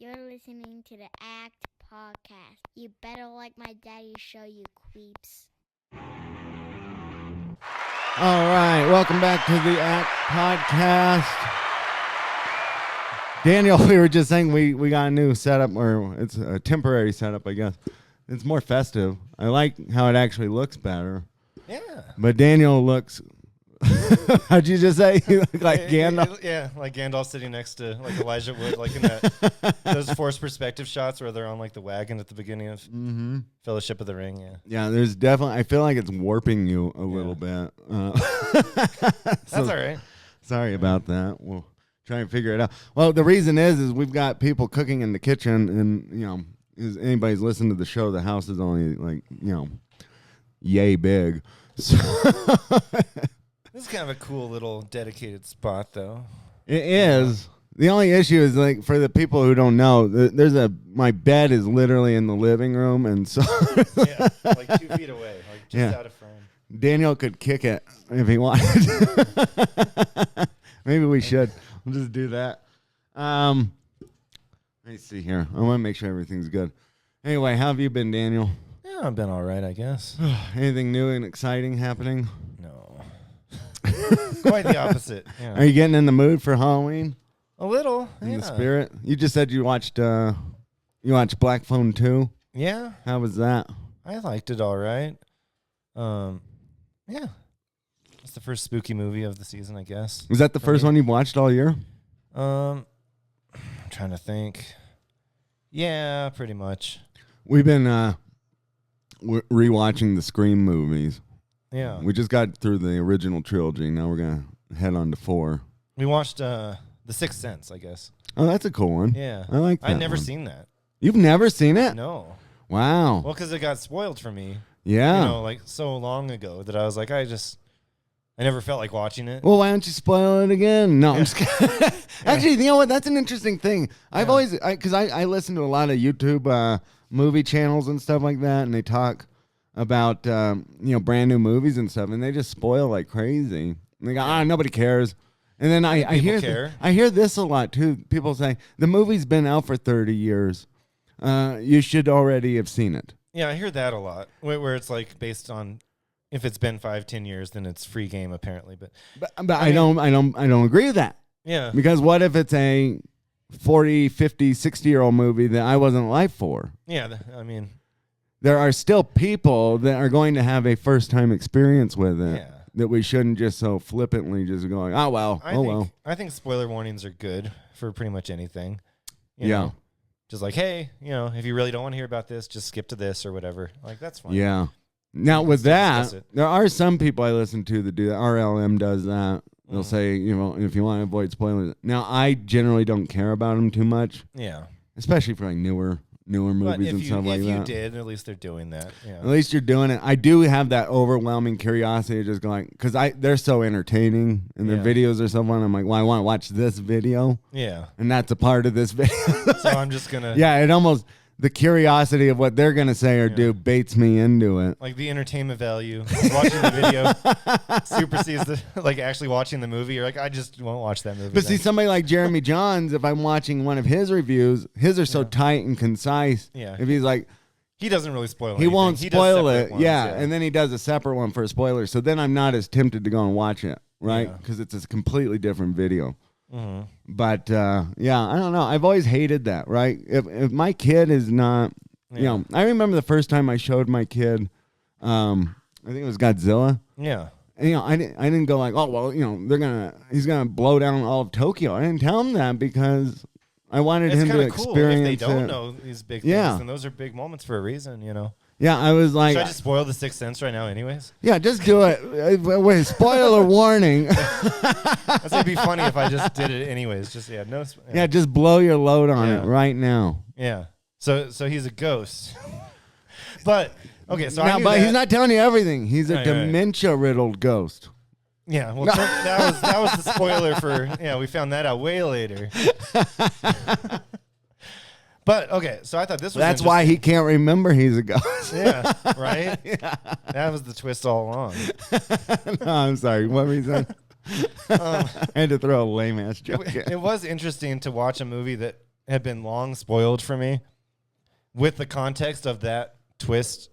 You're listening to the A.C.T podcast. You better like my daddy's show, you creeps. All right, welcome back to the A.C.T podcast. Daniel, we were just saying we got a new setup, or it's a temporary setup, I guess. It's more festive. I like how it actually looks better. Yeah. But Daniel looks... How'd you just say? You look like Gandalf? Yeah, like Gandalf sitting next to like Elijah Wood, like in that those forced perspective shots where they're on like the wagon at the beginning of Fellowship of the Ring. Yeah. Yeah, there's definitely... I feel like it's warping you a little bit. That's all right. Sorry about that. We'll try and figure it out. Well, the reason is we've got people cooking in the kitchen, and, you know, if anybody's listened to the show, the house is only like, you know, yay big. So... This is kind of a cool little dedicated spot, though. It is. The only issue is, like, for the people who don't know, my bed is literally in the living room, and so Yeah, like 2 feet away, like just out of frame. Daniel could kick it if he wanted. Maybe we should. We'll just do that. Let me see here. I want to make sure everything's good. Anyway, how have you been, Daniel? Yeah, I've been all right, I guess. Anything new and exciting happening? No. Quite the opposite. Yeah. Are you getting in the mood for Halloween? A little. In the spirit? You just said you watched Black Phone 2? Yeah. How was that? I liked it all right. Yeah. It's the first spooky movie of the season, I guess. Was that the first one you've watched all year? I'm trying to think. Yeah, pretty much. We've been rewatching the Scream movies. Yeah. We just got through the original trilogy. Now we're going to head on to 4. We watched The Sixth Sense, I guess. Oh, that's a cool one. Yeah. I like that. I'd never one. seen that. You've never seen it? No. Wow. Well, because it got spoiled for me. Yeah. You know, like so long ago that I was like, I never felt like watching it. Well, why don't you spoil it again? No, I'm just kidding. Actually, you know what? That's an interesting thing. I've always, because I listen to a lot of YouTube movie channels and stuff like that, and they talk about, brand new movies and stuff, and they just spoil like crazy. And they go, nobody cares. And then I hear this a lot, too. People say, the movie's been out for 30 years. You should already have seen it. Yeah, I hear that a lot, where it's like based on if it's been 5-10 years, then it's free game apparently. But I don't agree with that. Yeah. Because what if it's a 40, 50, 60-year-old movie that I wasn't alive for? Yeah, I mean, there are still people that are going to have a first-time experience with it. Yeah. That we shouldn't just so flippantly just going, I think spoiler warnings are good for pretty much anything. You know? Just like, hey, if you really don't want to hear about this, just skip to this or whatever. Like, that's fine. Yeah. Now, with that, there are some people I listen to that do that. RLM does that. They'll say, if you want to avoid spoilers. Now, I generally don't care about them too much. Yeah. Especially for like newer movies and stuff like that. If you did, at least they're doing that. Yeah. At least you're doing it. I do have that overwhelming curiosity of just going, because they're so entertaining and their videos are so fun. I'm like, well, I want to watch this video. Yeah. And that's a part of this video. So I'm just going to. Yeah, it almost, the curiosity of what they're going to say or do baits me into it. Like the entertainment value of watching the video supersedes actually watching the movie. You're like, I just won't watch that movie. But see, somebody like Jeremy Johns, if I'm watching one of his reviews, his are so tight and concise. Yeah. If he's like, he doesn't really spoil it. He won't spoil it. Ones, yeah. And then he does a separate one for spoilers. So then I'm not as tempted to go and watch it, right? Because it's a completely different video. Mm-hmm. But, I don't know. I've always hated that, right? If my kid is not, I remember the first time I showed my kid, I think it was Godzilla. Yeah. And, I didn't go like, oh, well, he's going to blow down all of Tokyo. I didn't tell him that because I wanted him to cool experience if they don't know these big things, then those are big moments for a reason, Yeah, I was like... Should I just spoil The Sixth Sense right now anyways? Yeah, just do it. Wait, spoiler warning. It'd be funny if I just did it anyways. Yeah, just blow your load on it right now. Yeah. So he's a ghost. But, okay, so he's not telling you everything. He's a dementia-riddled ghost. Yeah, well, that was the spoiler for... Yeah, we found that out way later. But, okay, so I thought this was That's why he can't remember he's a ghost. Yeah, right? Yeah. That was the twist all along. No, I'm sorry. What were you saying? I had to throw a lame-ass joke in. It was interesting to watch a movie that had been long spoiled for me with the context of that twist.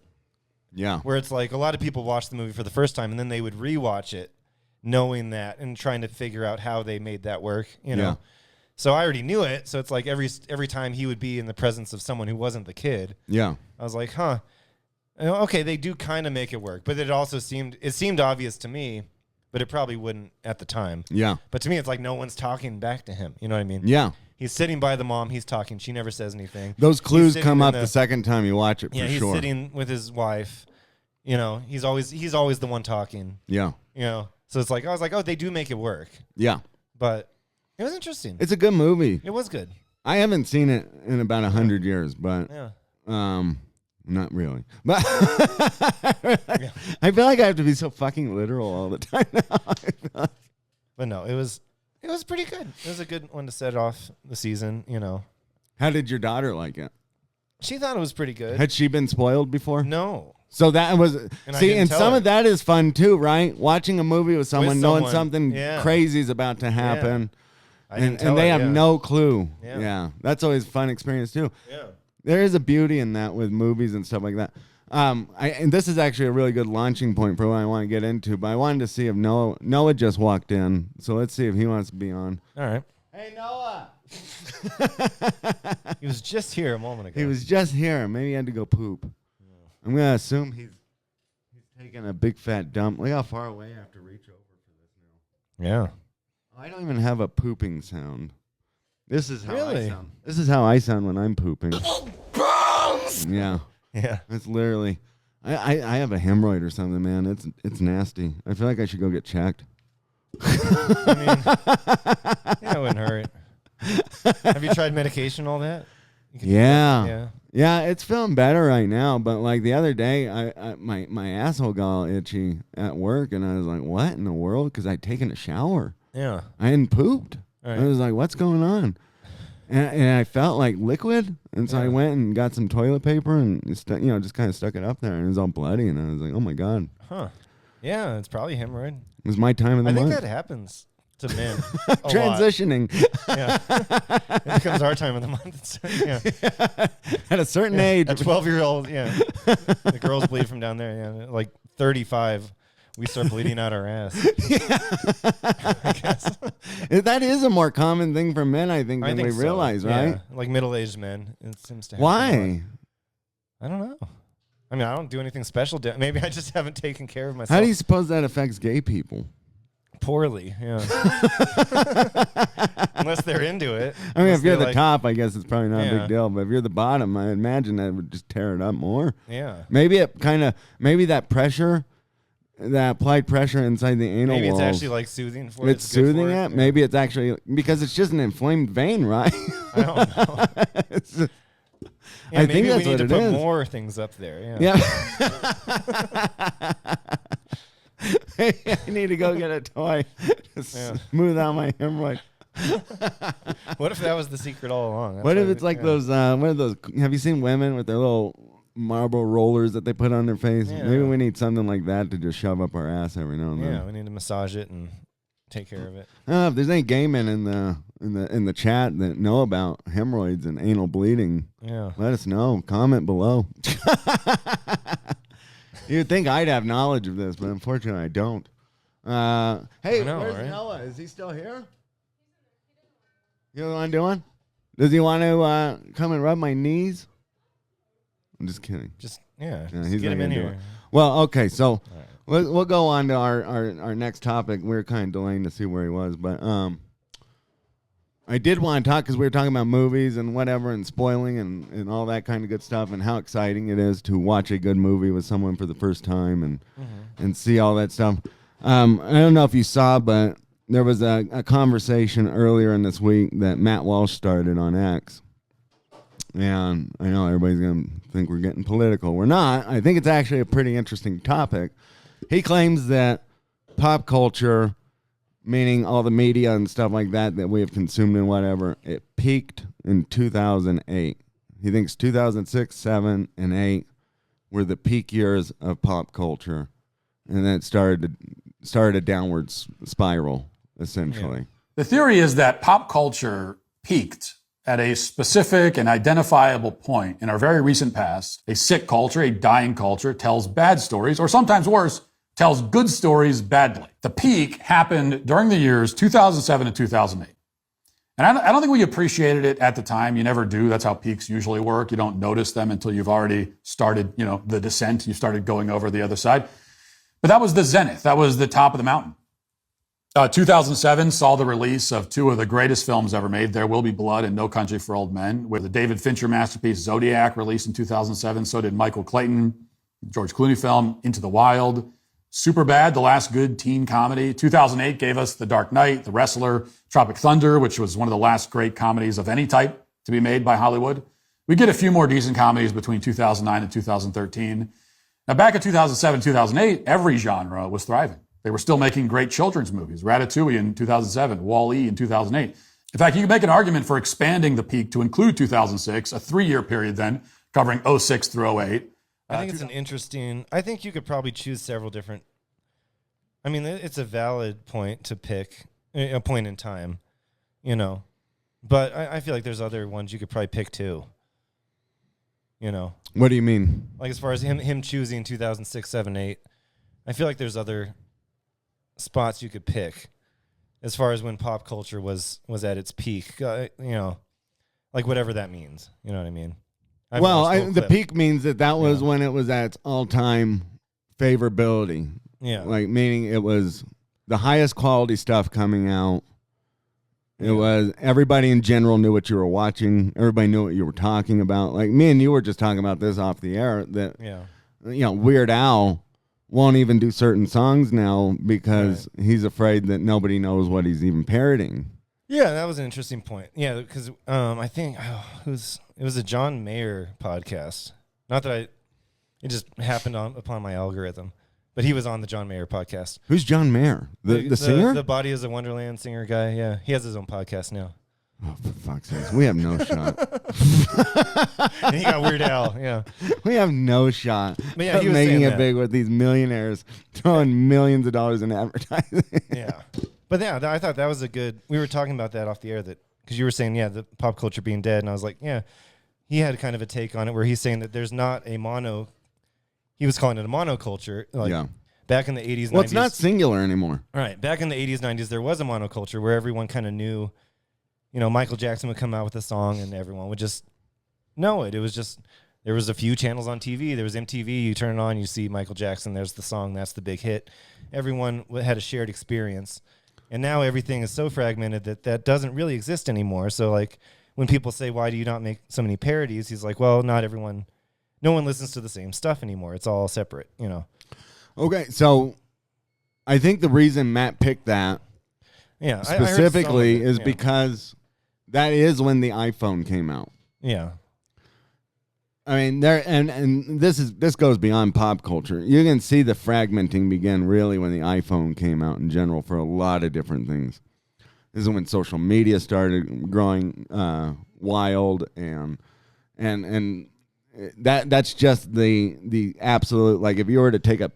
Yeah. Where it's like a lot of people watch the movie for the first time and then they would rewatch it knowing that and trying to figure out how they made that work, you know? Yeah. So I already knew it. So it's like every time he would be in the presence of someone who wasn't the kid, Yeah. I was like, huh, okay, they do kind of make it work. But it also seemed obvious to me, but it probably wouldn't at the time. Yeah. But to me, it's like no one's talking back to him. You know what I mean? Yeah. He's sitting by the mom. He's talking. She never says anything. Those clues He's come sitting up in the second time you watch it, for Yeah, he's sure. sitting with his wife. You know, he's always the one talking. Yeah. You know, so it's like I was like, oh, they do make it work. Yeah. But it was interesting. It's a good movie. It was good. I haven't seen it in about 100 years, but Yeah. not really. But I feel like I have to be so fucking literal all the time now. But no, it was pretty good. It was a good one to set off the season, you know. How did your daughter like it? She thought it was pretty good. Had she been spoiled before? No. So that was I see, didn't and tell some her. of that is fun too, right? Watching a movie with someone, knowing someone, something yeah. crazy is about to happen, I didn't and tell they her, have yeah. no clue. Yeah. Yeah, that's always a fun experience too. Yeah. There is a beauty in that with movies and stuff like that. And this is actually a really good launching point for what I want to get into. But I wanted to see if Noah just walked in, so let's see if he wants to be on. All right. Hey, Noah. He was just here a moment ago. He was just here. Maybe he had to go poop. I'm gonna assume he's taking a big fat dump. Look how far away I have to reach over for this now. Yeah. I don't even have a pooping sound. This is how I Really? sound. This is how I sound when I'm pooping. Yeah. Yeah. It's literally. I have a hemorrhoid or something, man. It's nasty. I feel like I should go get checked. I mean, yeah, it wouldn't hurt. Have you tried medication and all that? Yeah. Yeah. It's feeling better right now, but like the other day, my asshole got all itchy at work, and I was like, "What in the world?" Because I'd taken a shower. Yeah. I hadn't pooped. Right. I was like, "What's going on?" And I felt like liquid, and so I went and got some toilet paper and just kind of stuck it up there, and it was all bloody, and I was like, "Oh my god!" Huh. Yeah, it's probably hemorrhoid. It was my time of the I think month. that happens to men. a lot. Transitioning Yeah. It becomes our time of the month. Yeah. at a certain age. A 12-year-old, yeah. The girls bleed from down there, yeah. Like 35, we start bleeding out our ass. I guess. That is a more common thing for men, I think, than we so. realize, right? Yeah. Like middle-aged men. It seems to happen a lot. Why? I don't know. I mean, I don't do anything special. Maybe I just haven't taken care of myself. How do you suppose that affects gay people? Poorly, yeah. Unless they're into it. I mean, Unless if you're they're the top, I guess it's probably not a Yeah. big deal. But if you're the bottom, I imagine that would just tear it up more. Yeah. Maybe that pressure, that applied pressure inside the anal Maybe walls. it's actually like soothing for it. It's good soothing for it. Maybe it's actually because it's just an inflamed vein, right? I don't know. It's- Yeah, I maybe think that's we need what to it put is. more things up there. Yeah. I need to go get a toy to smooth out my hemorrhoid. What if that was the secret all along? That's What if why it's like yeah. those? What are those? Have you seen women with their little marble rollers that they put on their face? Yeah. Maybe we need something like that to just shove up our ass every now and then. Yeah, we need to massage it and take care of it. If there's any gay men in the chat that know about hemorrhoids and anal bleeding, Yeah. let us know. Comment below. You'd think I'd have knowledge of this, but unfortunately I don't. Hey, I know, where's right? Noah? Is he still here? You know what I'm doing? Does he want to come and rub my knees? I'm just kidding. Just Yeah, just he's get not him in gonna do here. Well, okay, so All right. we'll go on to our next topic. We were kind of delaying to see where he was, but I did want to talk because we were talking about movies and whatever and spoiling and all that kind of good stuff and how exciting it is to watch a good movie with someone for the first time and see all that stuff. I don't know if you saw, but there was a conversation earlier in this week that Matt Walsh started on X. And I know everybody's going to think we're getting political. We're not. I think it's actually a pretty interesting topic. He claims that pop culture, meaning all the media and stuff like that we have consumed and whatever, it peaked in 2008. He thinks 2006, 7, and 8 were the peak years of pop culture. And then it started a downward spiral, essentially. The theory is that pop culture peaked At a specific and identifiable point in our very recent past, a sick culture, a dying culture, tells bad stories, or sometimes worse, tells good stories badly. The peak happened during the years 2007 to 2008. And I don't think we appreciated it at the time. You never do. That's how peaks usually work. You don't notice them until you've already started, the descent. You started going over the other side. But that was the zenith. That was the top of the mountain. 2007 saw the release of two of the greatest films ever made, There Will Be Blood and No Country for Old Men, with the David Fincher masterpiece Zodiac released in 2007. So did Michael Clayton, George Clooney film, Into the Wild. Superbad, the last good teen comedy. 2008 gave us The Dark Knight, The Wrestler, Tropic Thunder, which was one of the last great comedies of any type to be made by Hollywood. We get a few more decent comedies between 2009 and 2013. Now, back in 2007, 2008, every genre was thriving. They were still making great children's movies. Ratatouille in 2007, Wall-E in 2008. In fact, you can make an argument for expanding the peak to include 2006, a 3-year period then, covering 06 through 08. I think it's an interesting... I think you could probably choose several different... I mean, it's a valid point to pick, a point in time, But I feel like there's other ones you could probably pick too. What do you mean? Like as far as him choosing 2006, 7, 8, I feel like there's other spots you could pick as far as when pop culture was at its peak, like whatever that means. You know what I mean? The peak means that was when it was at its all-time favorability. Yeah. Like, meaning it was the highest quality stuff coming out. It was everybody in general knew what you were watching. Everybody knew what you were talking about. Like me and you were just talking about this off the air that, Weird Al won't even do certain songs now because he's afraid that nobody knows what he's even parroting. Yeah, that was an interesting point. Yeah, because I think it was a John Mayer podcast. Not that it just happened upon my algorithm, but he was on the John Mayer podcast. Who's John Mayer? The singer? The Body is a Wonderland singer guy. Yeah, he has his own podcast now. Oh, for fuck's sake. We have no shot. And he got Weird Al, yeah. We have no shot But he was making it that. big with these millionaires throwing millions of dollars in advertising. Yeah. But yeah, I thought that was a good... We were talking about that off the air, because you were saying, the pop culture being dead, and I was like, yeah, he had kind of a take on it where he's saying that there's not a mono... He was calling it a monoculture. Back in the 80s, 90s... Well, it's not singular anymore. Right. Back in the 80s, 90s, there was a monoculture where everyone kind of knew... Michael Jackson would come out with a song and everyone would just know it. It was just, there was a few channels on TV. There was MTV. You turn it on, you see Michael Jackson. There's the song. That's the big hit. Everyone had a shared experience. And now everything is so fragmented that doesn't really exist anymore. So like when people say, why do you not make so many parodies? He's like, well, no one listens to the same stuff anymore. It's all separate, Okay. So I think the reason Matt picked that specifically is because that is when the iPhone came out. Yeah. I mean, and this goes beyond pop culture. You can see the fragmenting begin really when the iPhone came out in general for a lot of different things. This is when social media started growing wild, and that's just the absolute, like, if you were to take a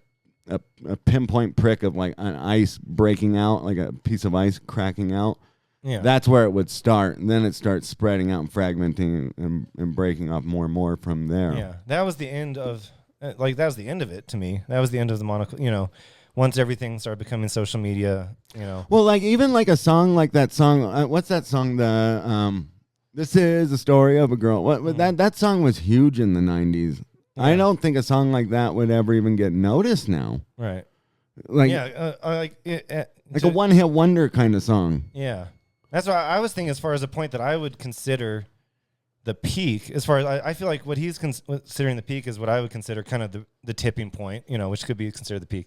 pinpoint prick of like an ice breaking out, like a piece of ice cracking out. Yeah, that's where it would start, and then it starts spreading out and fragmenting and breaking off more and more from there. Yeah, that was the end of that was the end of it to me. That was the end of the monocle. Once everything started becoming social media. Well, like even like a song like that song. What's that song? This is the story of a girl. That song was huge in the 90s. Yeah. I don't think a song like that would ever even get noticed now. Right. Like a one-hit wonder kind of song. Yeah. That's why I was thinking as far as a point that I would consider the peak. As far as I feel like what he's considering the peak is what I would consider kind of the tipping point, which could be considered the peak.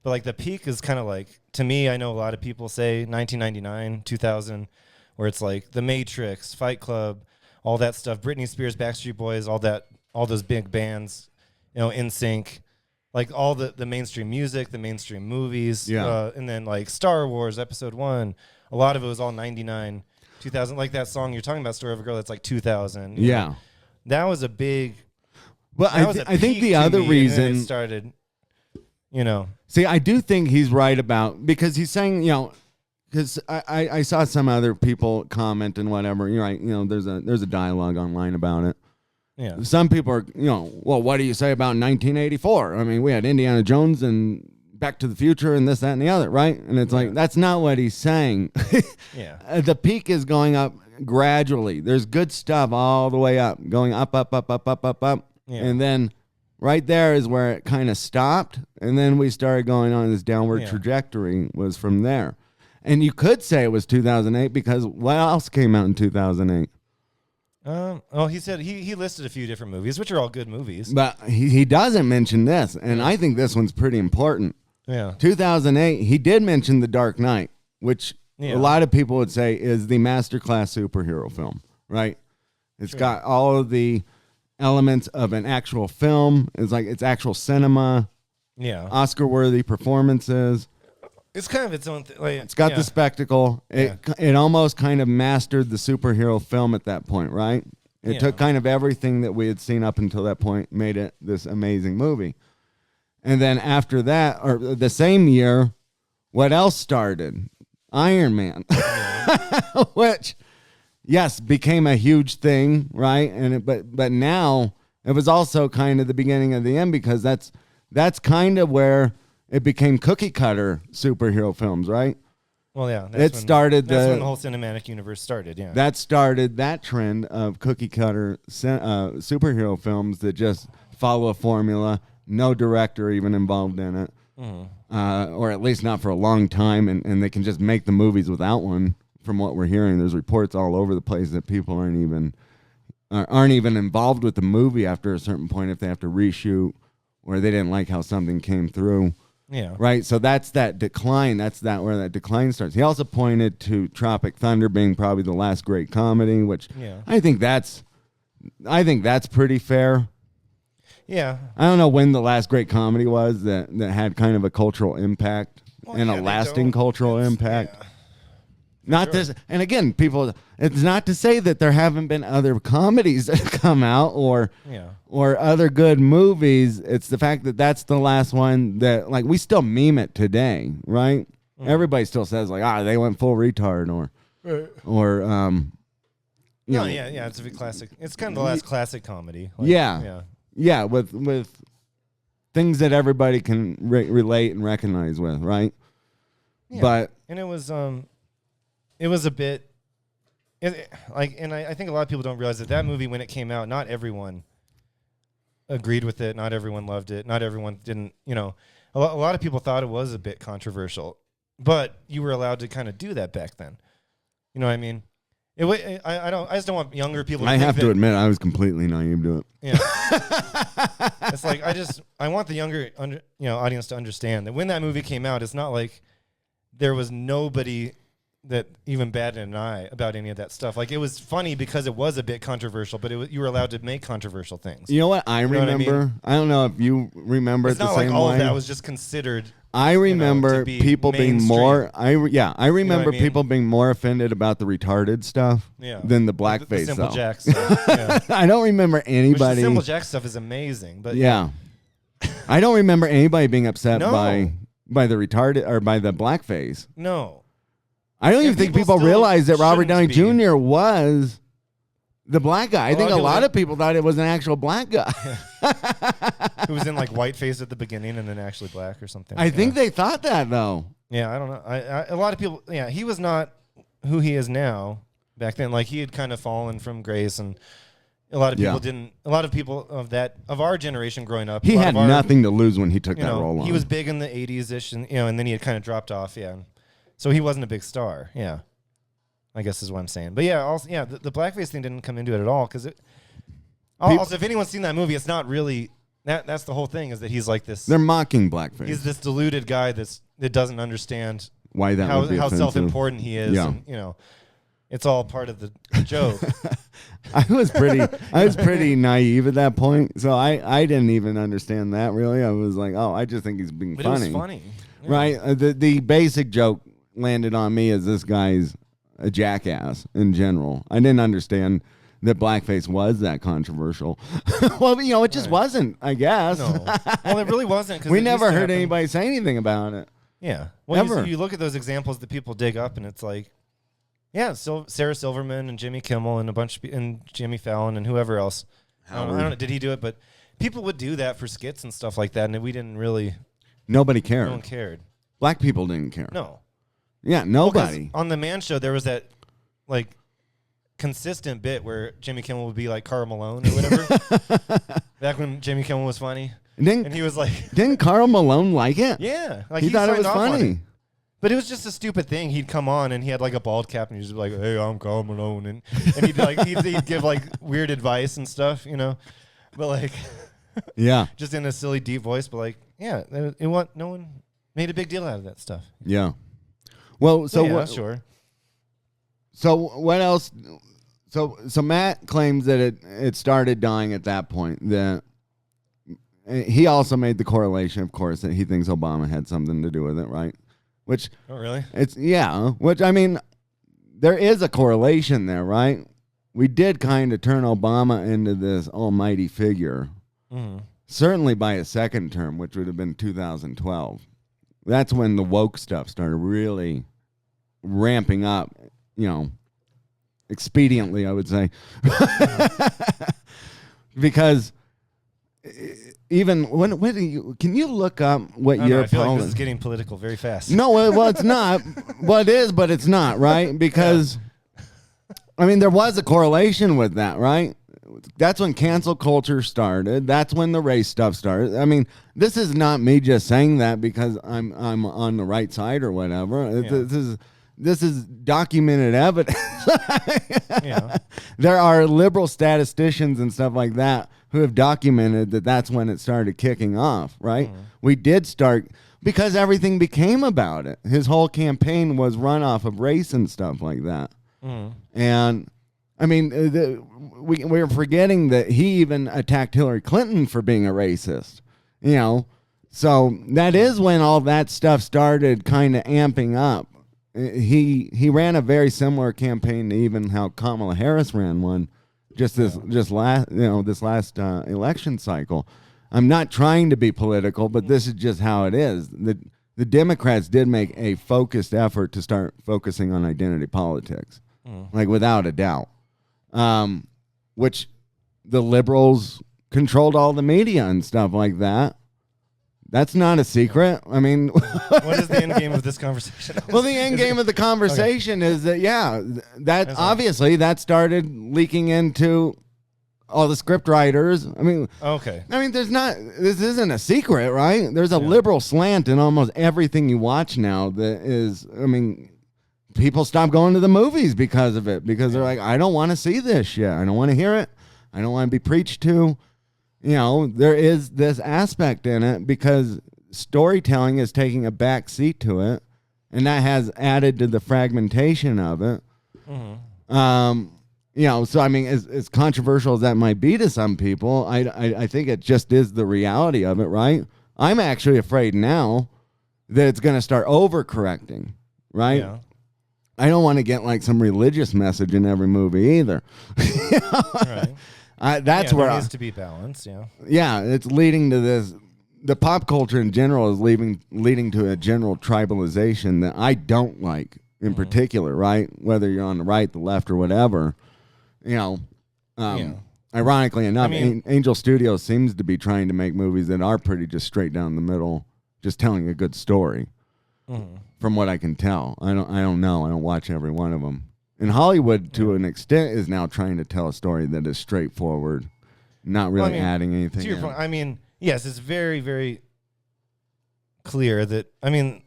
But like the peak is kind of like, to me, I know a lot of people say 1999, 2000, where it's like The Matrix, Fight Club, all that stuff, Britney Spears, Backstreet Boys, all those big bands, NSYNC, like all the mainstream music, the mainstream movies, and then like Star Wars Episode 1, a lot of it was all 99, 2000, like that song you're talking about, Story of a Girl, that's like 2000. Yeah. That was a big... But I think the other reason... it started, See, I do think he's right about... Because he's saying, because I saw some other people comment and whatever. You're right. There's a dialogue online about it. Yeah. Some people are, well, what do you say about 1984? I mean, we had Indiana Jones and Back to the Future and this, that, and the other, right? And it's like, that's not what he's saying. Yeah. The peak is going up gradually. There's good stuff all the way up, going up, up, up, up, up, up, up. Yeah. And then right there is where it kind of stopped. And then we started going on this downward trajectory was from there. And you could say it was 2008 because what else came out in 2008? He said he listed a few different movies, which are all good movies. But he doesn't mention this, and I think this one's pretty important. Yeah. 2008, he did mention The Dark Knight, which a lot of people would say is the masterclass superhero film, right? It's got all of the elements of an actual film. It's actual cinema. Yeah. Oscar-worthy performances. It's kind of its own thing. Like, It's got the spectacle. It almost kind of mastered the superhero film at that point, right? It took kind of everything that we had seen up until that point, made it this amazing movie. And then after that, or the same year, what else started? Iron Man, which, yes, became a huge thing, right? And but now it was also kind of the beginning of the end because that's kind of where it became cookie cutter superhero films, right? Well, yeah. That's when the whole cinematic universe started, yeah. That started that trend of cookie cutter superhero films that just follow a formula, no director even involved in it, or at least not for a long time, and they can just make the movies without one. From what we're hearing, there's reports all over the place that people aren't even involved with the movie after a certain point if they have to reshoot or they didn't like how something came through. Yeah. Right. So that's that decline. That's where that decline starts. He also pointed to Tropic Thunder being probably the last great comedy, which I think that's pretty fair. Yeah. I don't know when the last great comedy was that had kind of a cultural impact and a lasting cultural impact. Yeah. Not this, and again, people. It's not to say that there haven't been other comedies that have come out or other good movies. It's the fact that that's the last one that, like, we still meme it today, right? Everybody still says like, they went full retard it's a big classic. It's kind of the last classic comedy. With things that everybody can relate and recognize with, right? Yeah. But and it was a bit. And I think a lot of people don't realize that movie, when it came out, not everyone agreed with it. Not everyone loved it. Not everyone didn't, a lot of people thought it was a bit controversial, but you were allowed to kind of do that back then. You know what I mean? I just don't want younger people to I have to admit, I was completely naive to it. Yeah. It's like, I want the younger, audience to understand that when that movie came out, it's not like there was nobody that even batted an eye about any of that stuff. Like, it was funny because it was a bit controversial, but you were allowed to make controversial things. You know what I remember? I don't know if you remember it the same way. It's not like all of that was just considered. I remember people being more. I remember people being more offended about the retarded stuff than the blackface. The Simple Jack stuff. Yeah. I don't remember anybody. The Simple Jack stuff is amazing, but I don't remember anybody being upset by the retarded or by the blackface. No. I don't even think people realize that Robert Downey Jr. was the black guy. I think a lot of people thought it was an actual black guy. Who was in like whiteface at the beginning and then actually black or something. I think they thought that, though. Yeah, I don't know. A lot of people, he was not who he is now back then. Like, he had kind of fallen from grace, and a lot of people didn't. A lot of people of our generation growing up, he had nothing to lose when he took that role on. He was big in the 80s-ish, and then he had kind of dropped off, So he wasn't a big star, I guess is what I'm saying. But the blackface thing didn't come into it at all, because also, if anyone's seen that movie, it's not really that's the whole thing, is that he's like this. They're mocking blackface. He's this deluded guy that doesn't understand why that would be how offensive. self-important he is. Yeah. And, it's all part of the joke. I was pretty naive at that point, so I didn't even understand that really. I was like, I just think he's being funny. It was funny, right? The basic joke landed on me as this guy's a jackass in general. I didn't understand that blackface was that controversial. Well, it just wasn't, I guess. No. Well, it really wasn't. 'Cause we never heard anybody say anything about it. Yeah. Well, Ever. you look at those examples that people dig up, and it's like, yeah, Sarah Silverman and Jimmy Kimmel and and Jimmy Fallon and whoever else. I don't know, did he do it? But people would do that for skits and stuff like that, and we didn't really. Nobody cared. No one cared. Black people didn't care. No. Yeah, nobody. On the Man Show, there was that like consistent bit where Jimmy Kimmel would be like Karl Malone or whatever. Back when Jimmy Kimmel was funny, and he was like, didn't Karl Malone like it? Yeah, like he thought it was signed off on funny. it. But it was just a stupid thing. He'd come on and he had like a bald cap and he'd just be like, "Hey, I'm Karl Malone," and he'd like he'd give like weird advice and stuff, you know. But like, yeah, just in a silly deep voice. But like, yeah, no one made a big deal out of that stuff. Yeah. Well, so yeah, sure. So what else? So Matt claims that it started dying at that point. That he also made the correlation, of course, that he thinks Obama had something to do with it, right? Which, oh really? Which I mean, there is a correlation there, right? We did kind of turn Obama into this almighty figure, certainly by his second term, which would have been 2012. That's when the woke stuff started really ramping up, you know, expediently, I would say. Because even when can you look up what year I feel like this is getting political very fast. No, well, it's not. Well, it is, but it's not, right? Because, I mean, there was a correlation with that, right? That's when cancel culture started. That's when the race stuff started. I mean, this is not me just saying that because I'm on the right side or whatever. This is documented evidence. Yeah. There are liberal statisticians and stuff like that who have documented that that's when it started kicking off, right? We did start because everything became about it. His whole campaign was run off of race and stuff like that. And I mean, we're forgetting that he even attacked Hillary Clinton for being a racist, you know? So that is when all that stuff started kind of amping up. He ran a very similar campaign to even how Kamala Harris ran one this last election cycle. I'm not trying to be political, but this is just how it is. The Democrats did make a focused effort to start focusing on identity politics, like without a doubt, which the liberals controlled all the media and stuff like that. That's not a secret. I mean, what is the end game of this conversation? Well, the end game of the conversation is that, that obviously that started leaking into all the script writers. I mean, this isn't a secret, right? There's a liberal slant in almost everything you watch now that is, I mean, people stop going to the movies because of it, because they're like, I don't want to see this shit. I don't want to hear it. I don't want to be preached to. You know, there is this aspect in it because storytelling is taking a back seat to it, and that has added to the fragmentation of it. You know, so I mean, as controversial as that might be to some people, I think it just is the reality of it, right? I'm actually afraid now that it's going to start overcorrecting, right? Yeah. I don't want to get like some religious message in every movie either. Right. That's where there needs to be balance. Yeah. Yeah, it's leading to this. The pop culture in general is leading to a general tribalization that I don't like in particular, right? Whether you're on the right, the left, or whatever. You know, ironically enough, Angel Studios seems to be trying to make movies that are pretty just straight down the middle, just telling a good story. From what I can tell, I don't know. I don't watch every one of them. And Hollywood, to an extent, is now trying to tell a story that is straightforward, not really adding anything. To your point, I mean, yes, it's very, very clear that, I mean,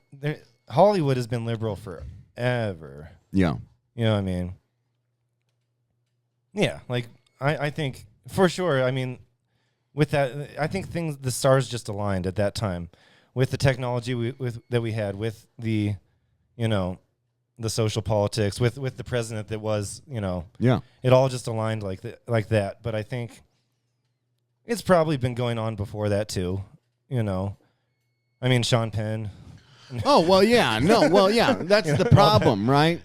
Hollywood has been liberal forever. Yeah. You know what I mean? Yeah, like, I think, for sure, I mean, with that, I think the stars just aligned at that time with the technology that we had, with the, you know, the social politics, with the president that was, you know, it all just aligned like that. But I think it's probably been going on before that too, you know. I mean, Sean Penn. Oh well, yeah, no, well, yeah, that's the problem, right?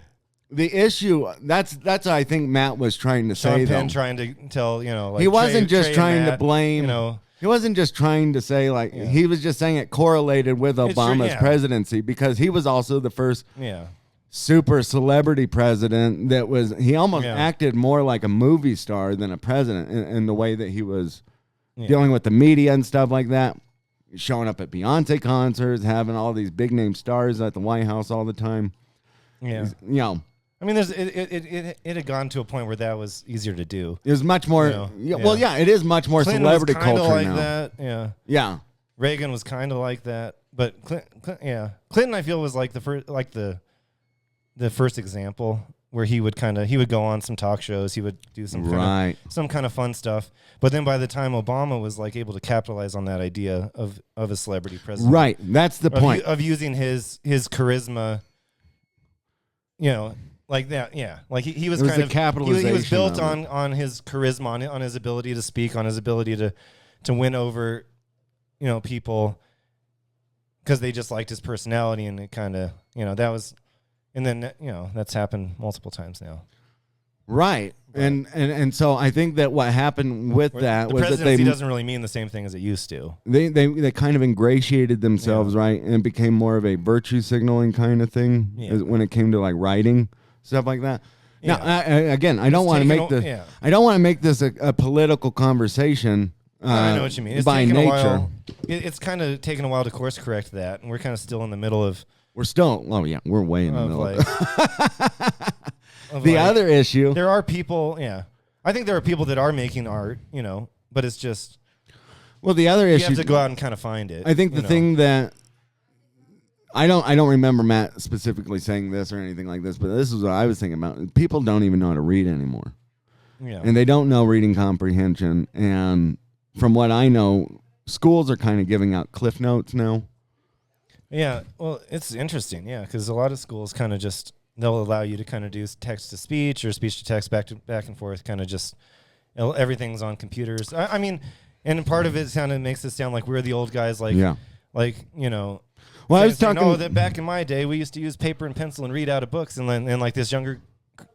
The issue that's what I think Matt was trying to say. Sean Penn trying to tell, you know, like he wasn't just Trey trying to Matt, blame, you know, He wasn't just trying to say like he was just saying it correlated with Obama's presidency because he was also the first super celebrity president that was. He almost acted more like a movie star than a president in the way that he was dealing with the media and stuff like that. Showing up at Beyonce concerts, having all these big name stars at the White House all the time. Yeah, you know. I mean, it had gone to a point where that was easier to do. It was much more. Well, it is much more Clinton celebrity was culture like now. That. Yeah. Yeah. Reagan was kind of like that, but Clinton, I feel, was like the first example where he would go on some talk shows, he would do some kind of fun stuff. But then by the time Obama was like able to capitalize on that idea of a celebrity president, right? That's the point of using his charisma. You know, like that, like he was kind of capitalization. He was built on his charisma, on his ability to speak, on his ability to win over, people because they just liked his personality, and it kind of, that was, and then that's happened multiple times now. Right. And so I think that what happened with that was that the presidency doesn't really mean the same thing as it used to. They kind of ingratiated themselves, right, and became more of a virtue signaling kind of thing when it came to like writing stuff like that. Yeah. Now, again, I don't want to make this a political conversation. I know what you mean. It's by nature, it's kind of taken a while to course correct that, and we're kind of still in the middle of. We're still. Oh yeah, we're way in the middle. The other issue. There are people, I think there are people that are making art, but it's just. Well, the other issue. You have to go out and kind of find it. I think the thing that. I don't remember Matt specifically saying this or anything like this, but this is what I was thinking about. People don't even know how to read anymore. Yeah. And they don't know reading comprehension. And from what I know, schools are kind of giving out cliff notes now. Yeah. Well, it's interesting. Yeah. Because a lot of schools kind of just. They'll allow you to kind of do text to speech or speech to text back and forth. Kind of just everything's on computers. I mean, and part of it kind of makes it sound like we're the old guys. Well, I was talking. Oh, that back in my day we used to use paper and pencil and read out of books, and like this younger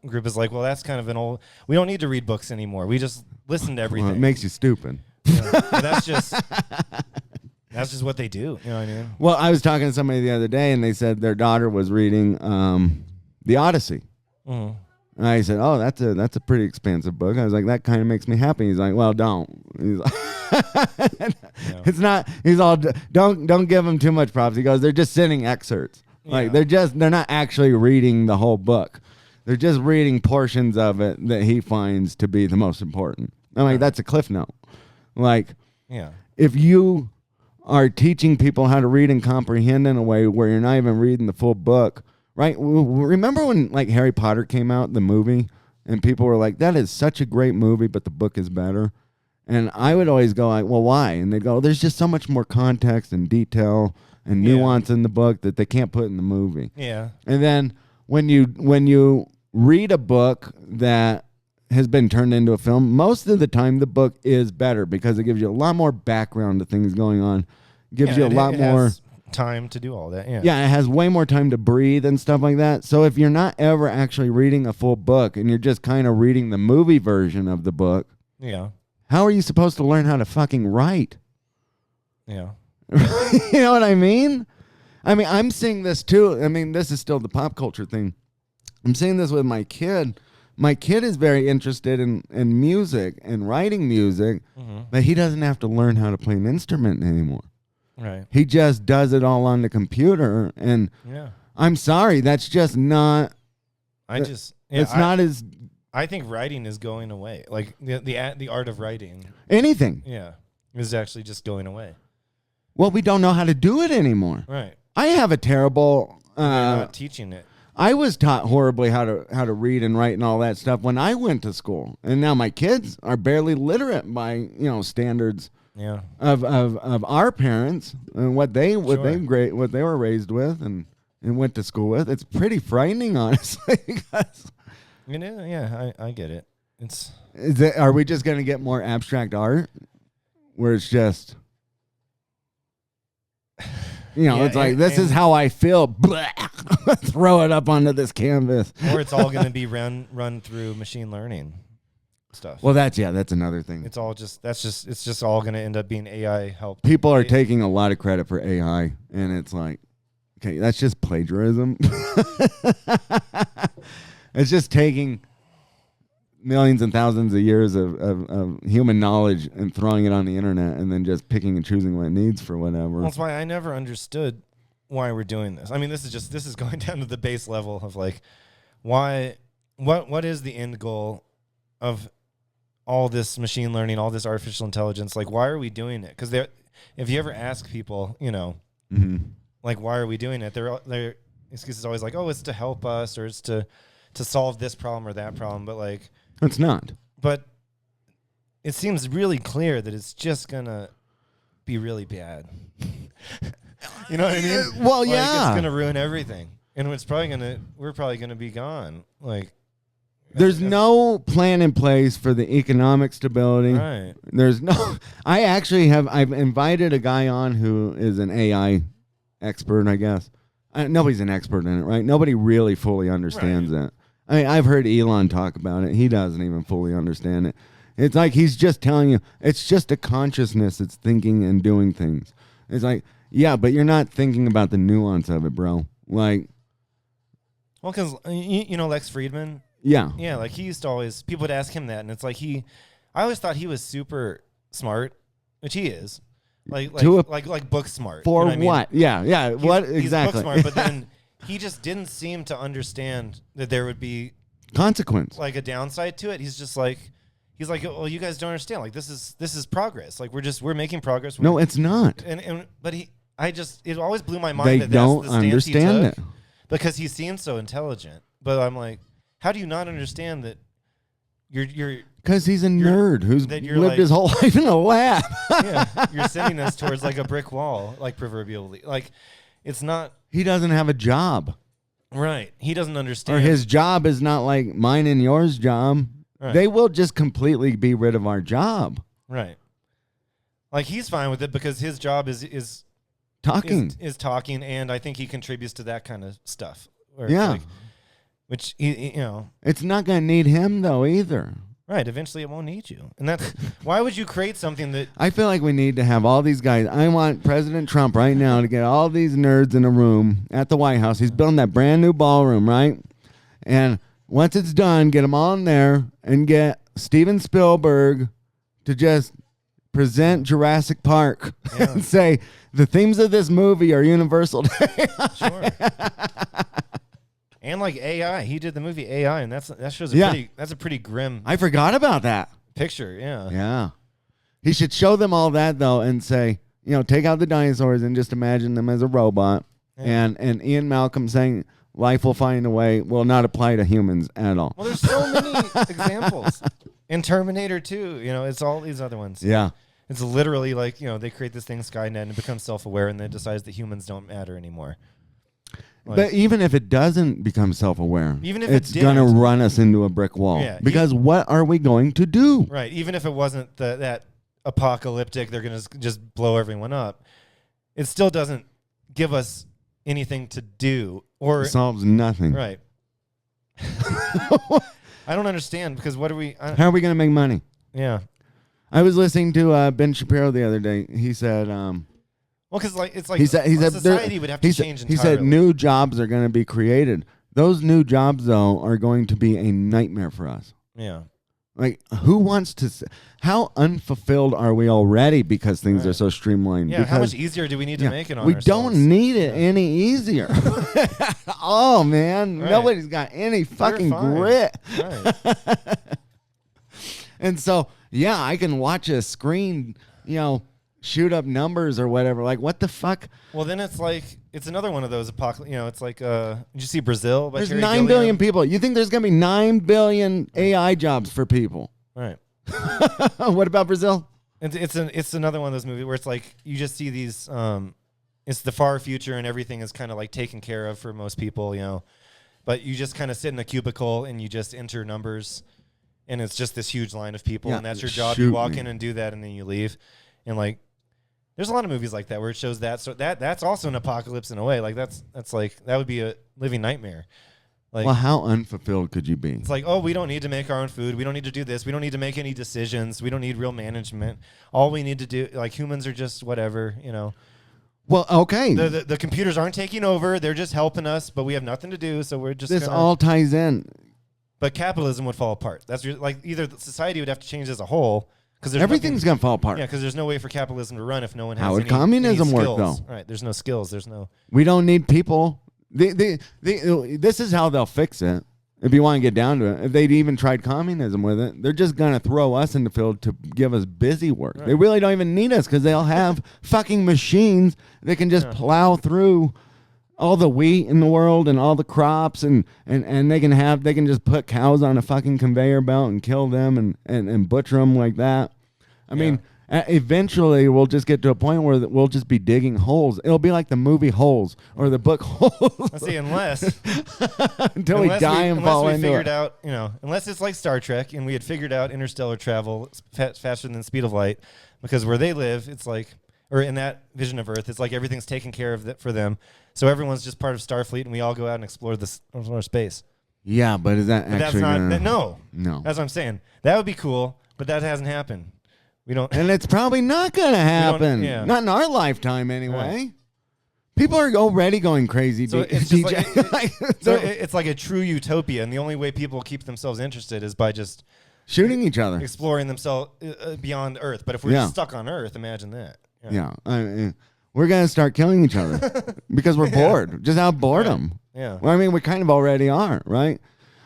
group is like, well, that's kind of an old. We don't need to read books anymore. We just listen to everything. Well, it makes you stupid. That's just. That's just what they do. You know what I mean? Well, I was talking to somebody the other day, and they said their daughter was reading. The Odyssey. Mm-hmm. And I said, "Oh, that's a pretty expensive book." I was like, "That kind of makes me happy." He's like, "Well, don't." He's like, it's not. He's all, "Don't give them too much props." He goes, "They're just sending excerpts. Like they're not actually reading the whole book. They're just reading portions of it that he finds to be the most important." I'm like, "That's a cliff note." Like, if you are teaching people how to read and comprehend in a way where you're not even reading the full book. Right? Remember when like Harry Potter came out, the movie, and people were like, "That is such a great movie, but the book is better." And I would always go like, "Well, why?" And they go, "There's just so much more context and detail and nuance in the book that they can't put in the movie." Yeah. And then when you read a book that has been turned into a film, most of the time the book is better because it gives you a lot more background to things going on. Gives you a lot more time to do all that. It has way more time to breathe and stuff like that. So if you're not ever actually reading a full book and you're just kind of reading the movie version of the book, how are you supposed to learn how to fucking write? You know what I mean? I'm seeing this too. This is still the pop culture thing. I'm seeing this with my kid. My kid is very interested in music and writing music, but he doesn't have to learn how to play an instrument anymore. Right. He just does it all on the computer, and I'm sorry, that's just not. Not as. I think writing is going away. Like the art of writing. Anything. Is actually just going away. Well, we don't know how to do it anymore. Right. I have a terrible. You're not teaching it. I was taught horribly how to read and write and all that stuff when I went to school, and now my kids are barely literate by standards. Of our parents and what they were raised with and went to school with. It's pretty frightening, honestly. I get it. Are we just going to get more abstract art where it's just it's like this is how I feel. Throw it up onto this canvas. Or it's all going to be run through machine learning. stuff. Well, that's another thing. It's just all going to end up being AI help. People are taking a lot of credit for AI, and it's like, okay, that's just plagiarism. It's just taking millions and thousands of years of human knowledge and throwing it on the internet, and then just picking and choosing what it needs for whatever. Well, that's why I never understood why we're doing this. I mean, this is going down to the base level of like, what is the end goal of all this machine learning, all this artificial intelligence? Like, why are we doing it? Because if you ever ask people, like, why are we doing it? Their excuse is always like, oh, it's to help us, or it's to solve this problem or that problem. But like, it's not. But it seems really clear that it's just gonna be really bad. You know what I mean? Well, like, yeah, it's gonna ruin everything, and we're probably gonna be gone. Like, there's no plan in place for the economic stability. Right. There's no. I've invited a guy on who is an AI expert, I guess. Nobody's an expert in it, right? Nobody really fully understands it. I mean, I've heard Elon talk about it. He doesn't even fully understand it. It's like he's just telling you it's just a consciousness. It's thinking and doing things. It's like, yeah, but you're not thinking about the nuance of it, bro. Like, well, because you know Lex Friedman. Yeah. Yeah, like he used to always, people would ask him that, and it's like I always thought he was super smart, which he is. Like book smart. For you know what? I mean? Yeah. What exactly? He's book smart, but then he just didn't seem to understand that there would be consequence, like a downside to it. He's like, well, you guys don't understand. Like, this is progress. Like, we're making progress. No, it's not. But it always blew my mind they that don't that's the stance understand he took, it because he seems so intelligent. But I'm like, how do you not understand that you're because he's a nerd who's lived like, his whole life in a lab. Yeah, you're sending us towards like a brick wall, like proverbially. Like, it's not. He doesn't have a job. Right. He doesn't understand. Or his job is not like mine and yours job. Right. They will just completely be rid of our job. Right. Like, he's fine with it because his job is talking. Is talking, and I think he contributes to that kind of stuff. Yeah. Like, which, you know. It's not going to need him, though, either. Right. Eventually, it won't need you. And that's why would you create something that. I feel like we need to have all these guys. I want President Trump right now to get all these nerds in a room at the White House. He's building that brand new ballroom, right? And once it's done, get them all in there and get Steven Spielberg to just present Jurassic Park and say the themes of this movie are universal. Sure. And like AI, he did the movie AI, and that shows that's a pretty grim. I forgot about that picture. Yeah. Yeah. He should show them all that though, and say, take out the dinosaurs and just imagine them as a robot. Yeah. And Ian Malcolm saying life will find a way will not apply to humans at all. Well, there's so many examples. In Terminator 2, it's all these other ones. Yeah. It's literally like, they create this thing, Skynet, and it becomes self-aware, and then it decides that humans don't matter anymore. Like, but even if it doesn't become self-aware, even if it's going to run us into a brick wall. Yeah, because what are we going to do? Right. Even if it wasn't that apocalyptic, they're going to just blow everyone up. It still doesn't give us anything to do. Or it solves nothing. Right. I don't understand because what are we... How are we going to make money? Yeah. I was listening to Ben Shapiro the other day. He said... well, because it's like he said society would have to change entirely. He said new jobs are going to be created. Those new jobs, though, are going to be a nightmare for us. Yeah. Like, who wants to... How unfulfilled are we already because things are so streamlined? Yeah, because, how much easier do we need to make it on we ourselves? don't need it any easier. Oh, man. Right. Nobody's got any fucking grit. Right. And so, yeah, I can watch a screen, shoot up numbers or whatever. Like, what the fuck? Well, then it's another one of those apocalypse. It's like, did you see Brazil? There's 9 billion people. You think there's going to be 9 billion AI jobs for people? Right. What about Brazil? It's another one of those movies where it's like you just see these. It's the far future and everything is kind of like taken care of for most people, but you just kind of sit in a cubicle and you just enter numbers, and it's just this huge line of people, and that's your job. You walk in and do that, and then you leave, and like. There's a lot of movies like that where it shows that. So that's also an apocalypse in a way. Like that's like that would be a living nightmare. Like, well, how unfulfilled could you be? it's like, oh, we don't need to make our own food. We don't need to do this. We don't need to make any decisions. We don't need real management. All we need to do, like, humans are just whatever, you know. Well, okay. The computers aren't taking over. They're just helping us, but we have nothing to do, so we're just This all ties in. But capitalism would fall apart. That's like either society would have to change as a whole because Everything's going to fall apart. Yeah, because there's no way for capitalism to run if no one has How would any communism work, skills. though? Right, there's no skills. There's no. We don't need people. This is how they'll fix it. If you want to get down to it, if they'd even tried communism with it, they're just going to throw us in the field to give us busy work. Right. They really don't even need us because they'll have fucking machines that can just plow through all the wheat in the world and all the crops and they can just put cows on a fucking conveyor belt and kill them and butcher them like that. I mean, eventually we'll just get to a point where we'll just be digging holes. It'll be like the movie Holes or the book Holes. Let's see, unless until we die and fall into figured it. out, you know, unless it's like Star Trek and we had figured out interstellar travel faster than the speed of light, because where they live, it's like, or in that vision of Earth, it's like everything's taken care of for them. So everyone's just part of Starfleet, and we all go out and explore space. Yeah, but is that But actually that's not. gonna, No, No. that's what I'm saying. That would be cool, but that hasn't happened. We don't. And it's probably not going to happen. yeah. Not in our lifetime, anyway. Right. People are already going crazy. So it's just DJ. So it's like a true utopia, and the only way people keep themselves interested is by just shooting each other. exploring themselves beyond Earth. But if we're just stuck on Earth, imagine that. Yeah. We're going to start killing each other because we're bored. Just out of boredom. Yeah. Well, I mean, we kind of already are, right?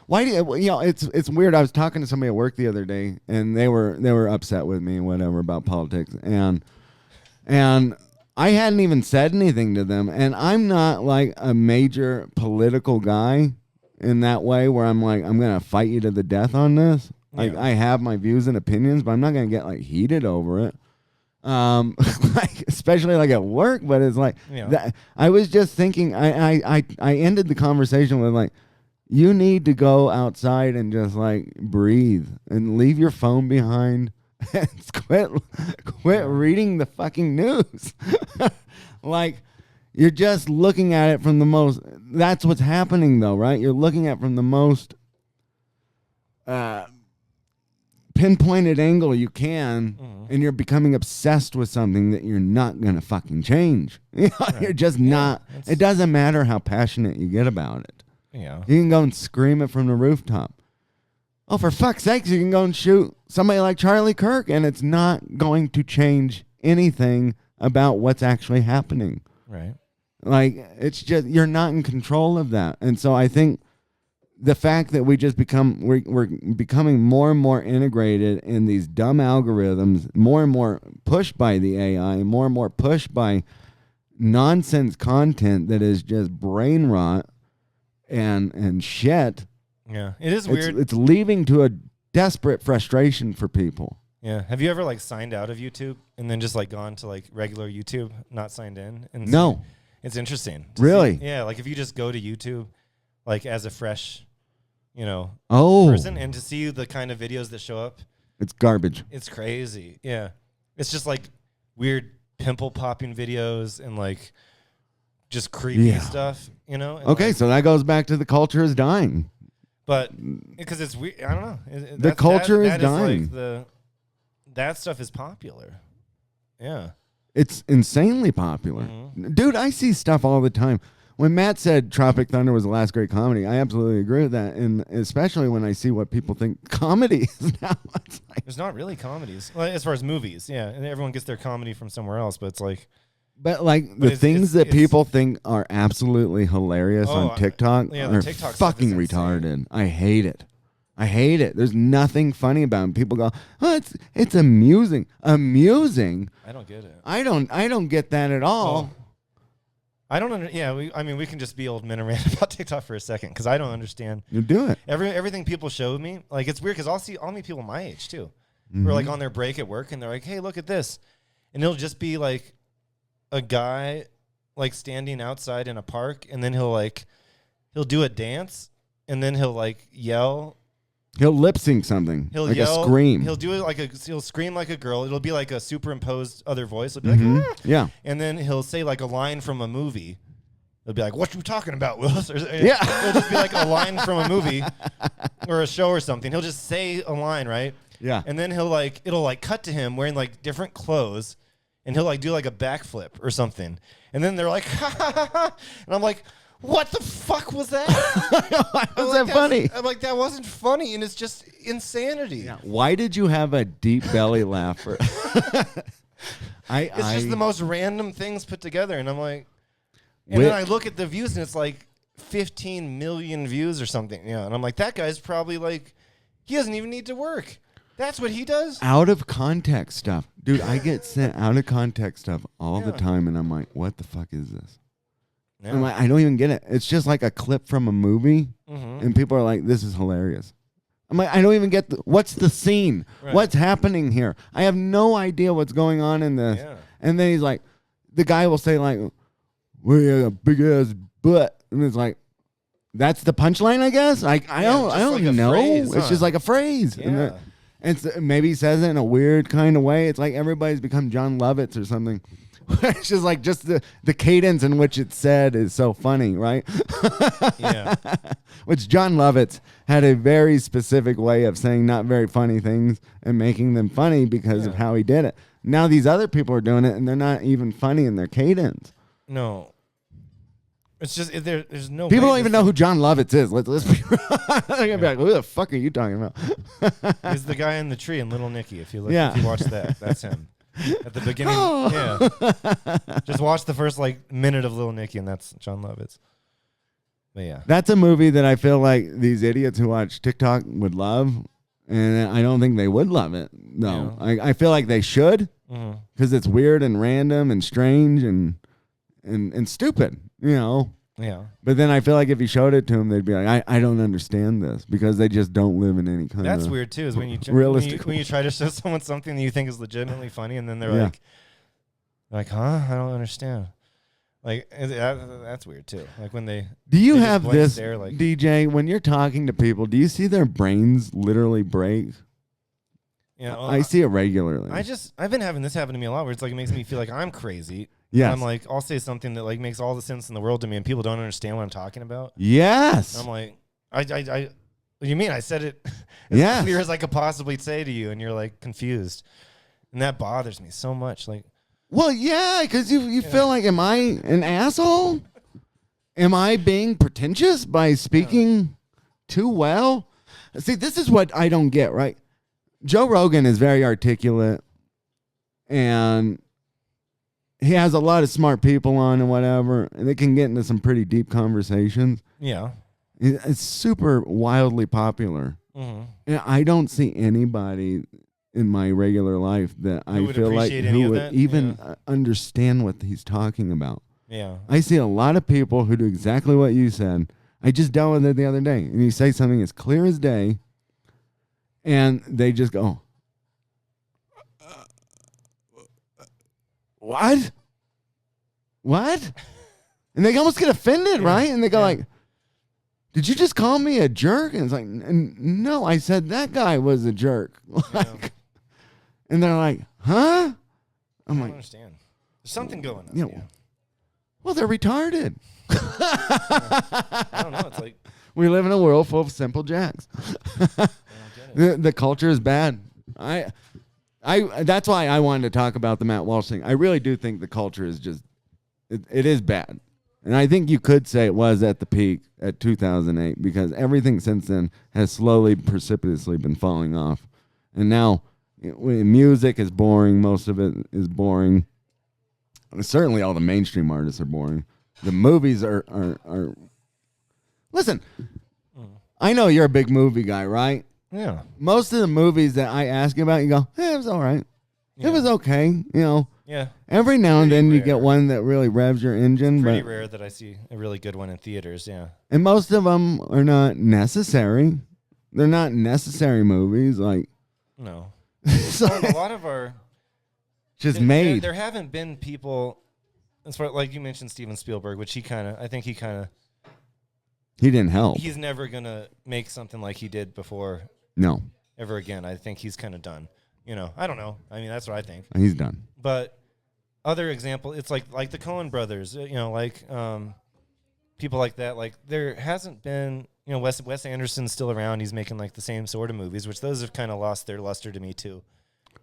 Why do you it's weird. I was talking to somebody at work the other day, and they were upset with me and whatever about politics, and I hadn't even said anything to them, and I'm not like a major political guy in that way where I'm like, I'm gonna fight you to the death on this. Like, I have my views and opinions, but I'm not gonna get like heated over it. Like, especially like at work, but it's like that, I was just thinking. I ended the conversation with like, you need to go outside and just like breathe and leave your phone behind and quit reading the fucking news. Like, you're just looking at it from the most. That's what's happening, though, right? You're looking at it from the most pinpointed angle you can, and you're becoming obsessed with something that you're not gonna fucking change. You know, you're just not. It doesn't matter how passionate you get about it. Yeah. You can go and scream it from the rooftop. Oh, for fuck's sakes, you can go and shoot somebody like Charlie Kirk, and it's not going to change anything about what's actually happening. Right. Like, it's just, you're not in control of that. And so I think the fact that we're becoming more and more integrated in these dumb algorithms, more and more pushed by the AI, more and more pushed by nonsense content that is just brain rot and shit. Yeah, it is weird. It's leading to a desperate frustration for people. Yeah. Have you ever like signed out of YouTube and then just like gone to like regular YouTube, not signed in? And No. It's interesting. Really? Yeah, like if you just go to YouTube like as a fresh, Oh, person, and to see the kind of videos that show up, it's garbage. it's crazy. Yeah. It's just like weird pimple popping videos and like just creepy stuff, and Okay, like, so that goes back to the culture is dying. but because it's weird, I don't know. The culture is that dying. Like that stuff is popular. Yeah. It's insanely popular. Dude, I see stuff all the time. When Matt said Tropic Thunder was the last great comedy, I absolutely agree with that. And especially when I see what people think comedy is now. It's like, There's not really comedies. Well, as far as movies, yeah. And everyone gets their comedy from somewhere else, but it's like but like the things that people think are absolutely hilarious on TikTok the are TikTok stuff fucking is insane. retarded. I hate it. I hate it. There's nothing funny about it. People go, "Oh, it's amusing." Amusing? I don't get it. I don't get that at all. I don't yeah, we can just be old men and rant about TikTok for a second because I don't understand. You do it. Everything people show me, like it's weird because I'll meet people my age too. We're like on their break at work and they're like, "Hey, look at this," and it'll just be like a guy like standing outside in a park, and then he'll do a dance, and then he'll like yell. He'll lip sync something. He'll like yell, a scream. He'll do it he'll scream like a girl. It'll be like a superimposed other voice. It'll be like, "Ah!" Yeah. And then he'll say like a line from a movie, They'll be like, "What you talking about, Willis?" Or, Yeah. It'll just be like a line from a movie or a show or something. He'll just say a line, right? Yeah. And then it'll like cut to him wearing like different clothes, and he'll like do like a backflip or something. And then they're like, "Ha ha ha ha!" And I'm like, "What the fuck was that? Why was that funny? I'm like, that wasn't funny, and it's just insanity. Yeah. Why did you have a deep belly laugh? It's just the most random things put together, and I'm like, and Wait. then I look at the views, and it's like 15 million views or something. Yeah, and I'm like, that guy's probably like, he doesn't even need to work. That's what he does. Out of context stuff. Dude, I get sent out of context stuff all the Yeah. time, and I'm like, what the fuck is this? Yeah. I'm like, I don't even get it. It's just like a clip from a movie, Mhm. and people are like, this is hilarious. I'm like, I don't even get what's the scene? Right. What's happening here? I have no idea what's going on in this. Yeah. And then he's like, the guy will say like, we had a big ass butt, and it's like, that's the punchline, I guess. I don't just like a know. phrase, It's huh? just like a phrase. And Yeah. maybe he says it in a weird kind of way. It's like everybody's become John Lovitz or something. It's just like the cadence in which it's said is so funny, right? Yeah. Which John Lovitz had a very specific way of saying not very funny things and making them funny because of how he did it. Now these other people are doing it and they're not even funny in their cadence. No. It's just there's no. People way don't even this- know who John Lovitz is. Let's be they're gonna be like, who the fuck are you talking about? He's the guy in the tree in Little Nicky. If you look, Yeah. if you watch that, that's him. At the beginning, Oh. yeah. Just watch the first like minute of Little Nicky, and that's John Lovitz. But yeah, That's a movie that I feel like these idiots who watch TikTok would love, and I don't think they would love it. No, I feel like they should because it's weird and random and strange and stupid, you know. yeah. But then I feel like if you showed it to them, they'd be like, I don't understand this because they just don't live in any kind That's of weird too. Is when you realistic. when you try to show someone something that you think is legitimately funny, and then they're Yeah. like, huh? I don't understand. Like that's weird too. Like when they Do you they just have blank this, stare, like- DJ, when you're talking to people, do you see their brains literally break? you know, I see it regularly. I've been having this happen to me a lot, where it's like it makes me feel like I'm crazy. Yes. And I'm like, I'll say something that like makes all the sense in the world to me, and people don't understand what I'm talking about. Yes. And I'm like, what do you mean? I said it as Yes. clear as I could possibly say to you, and you're like confused, and that bothers me so much. Like, Well, yeah, because you feel like, am I an asshole? Am I being pretentious by speaking too well? See, this is what I don't get, right? Joe Rogan is very articulate, and he has a lot of smart people on and whatever, and they can get into some pretty deep conversations. yeah, It's super wildly popular. mm-hmm. And I don't see anybody in my regular life that I would feel like appreciate any who of would that? even Yeah. understand what he's talking about. yeah, I see a lot of people who do exactly what you said. I just dealt with it the other day. And you say something as clear as day, and they just go, what? What? And they almost get offended, right? And they go like, did you just call me a jerk? And it's like, no, I said that guy was a jerk. Like, and they're like, huh? I'm I don't like, understand. There's something going on. you know, Yeah. well, they're retarded. I don't know. It's like We live in a world full of simple jacks. I don't get it. The culture is bad. I that's why I wanted to talk about the Matt Walsh thing. I really do think the culture is just it is bad. And I think you could say it was at the peak at 2008 because everything since then has slowly, precipitously been falling off. And now music is boring. Most of it is boring. Certainly all the mainstream artists are boring. The movies are Listen, I know you're a big movie guy, right? Yeah. Most of the movies that I ask you about, you go, it was all right. Yeah. It was okay. You know, Yeah. every now and Pretty then you rare. get one that really revs your engine. Pretty But rare that I see a really good one in theaters. Yeah. and most of them are not necessary. They're not necessary movies. Like, No. it's Well, like a lot of our just there- made. There haven't been people, as far like you mentioned Steven Spielberg, which I think he He didn't help. he's never gonna make something like he did before No, ever again. I think he's kind of done. You know, I don't know. I mean, that's what I think. he's done. But other example, it's like the Coen brothers. You know, like people like that. Like there hasn't been, Wes Anderson's still around. He's making like the same sort of movies, which those have kind of lost their luster to me too.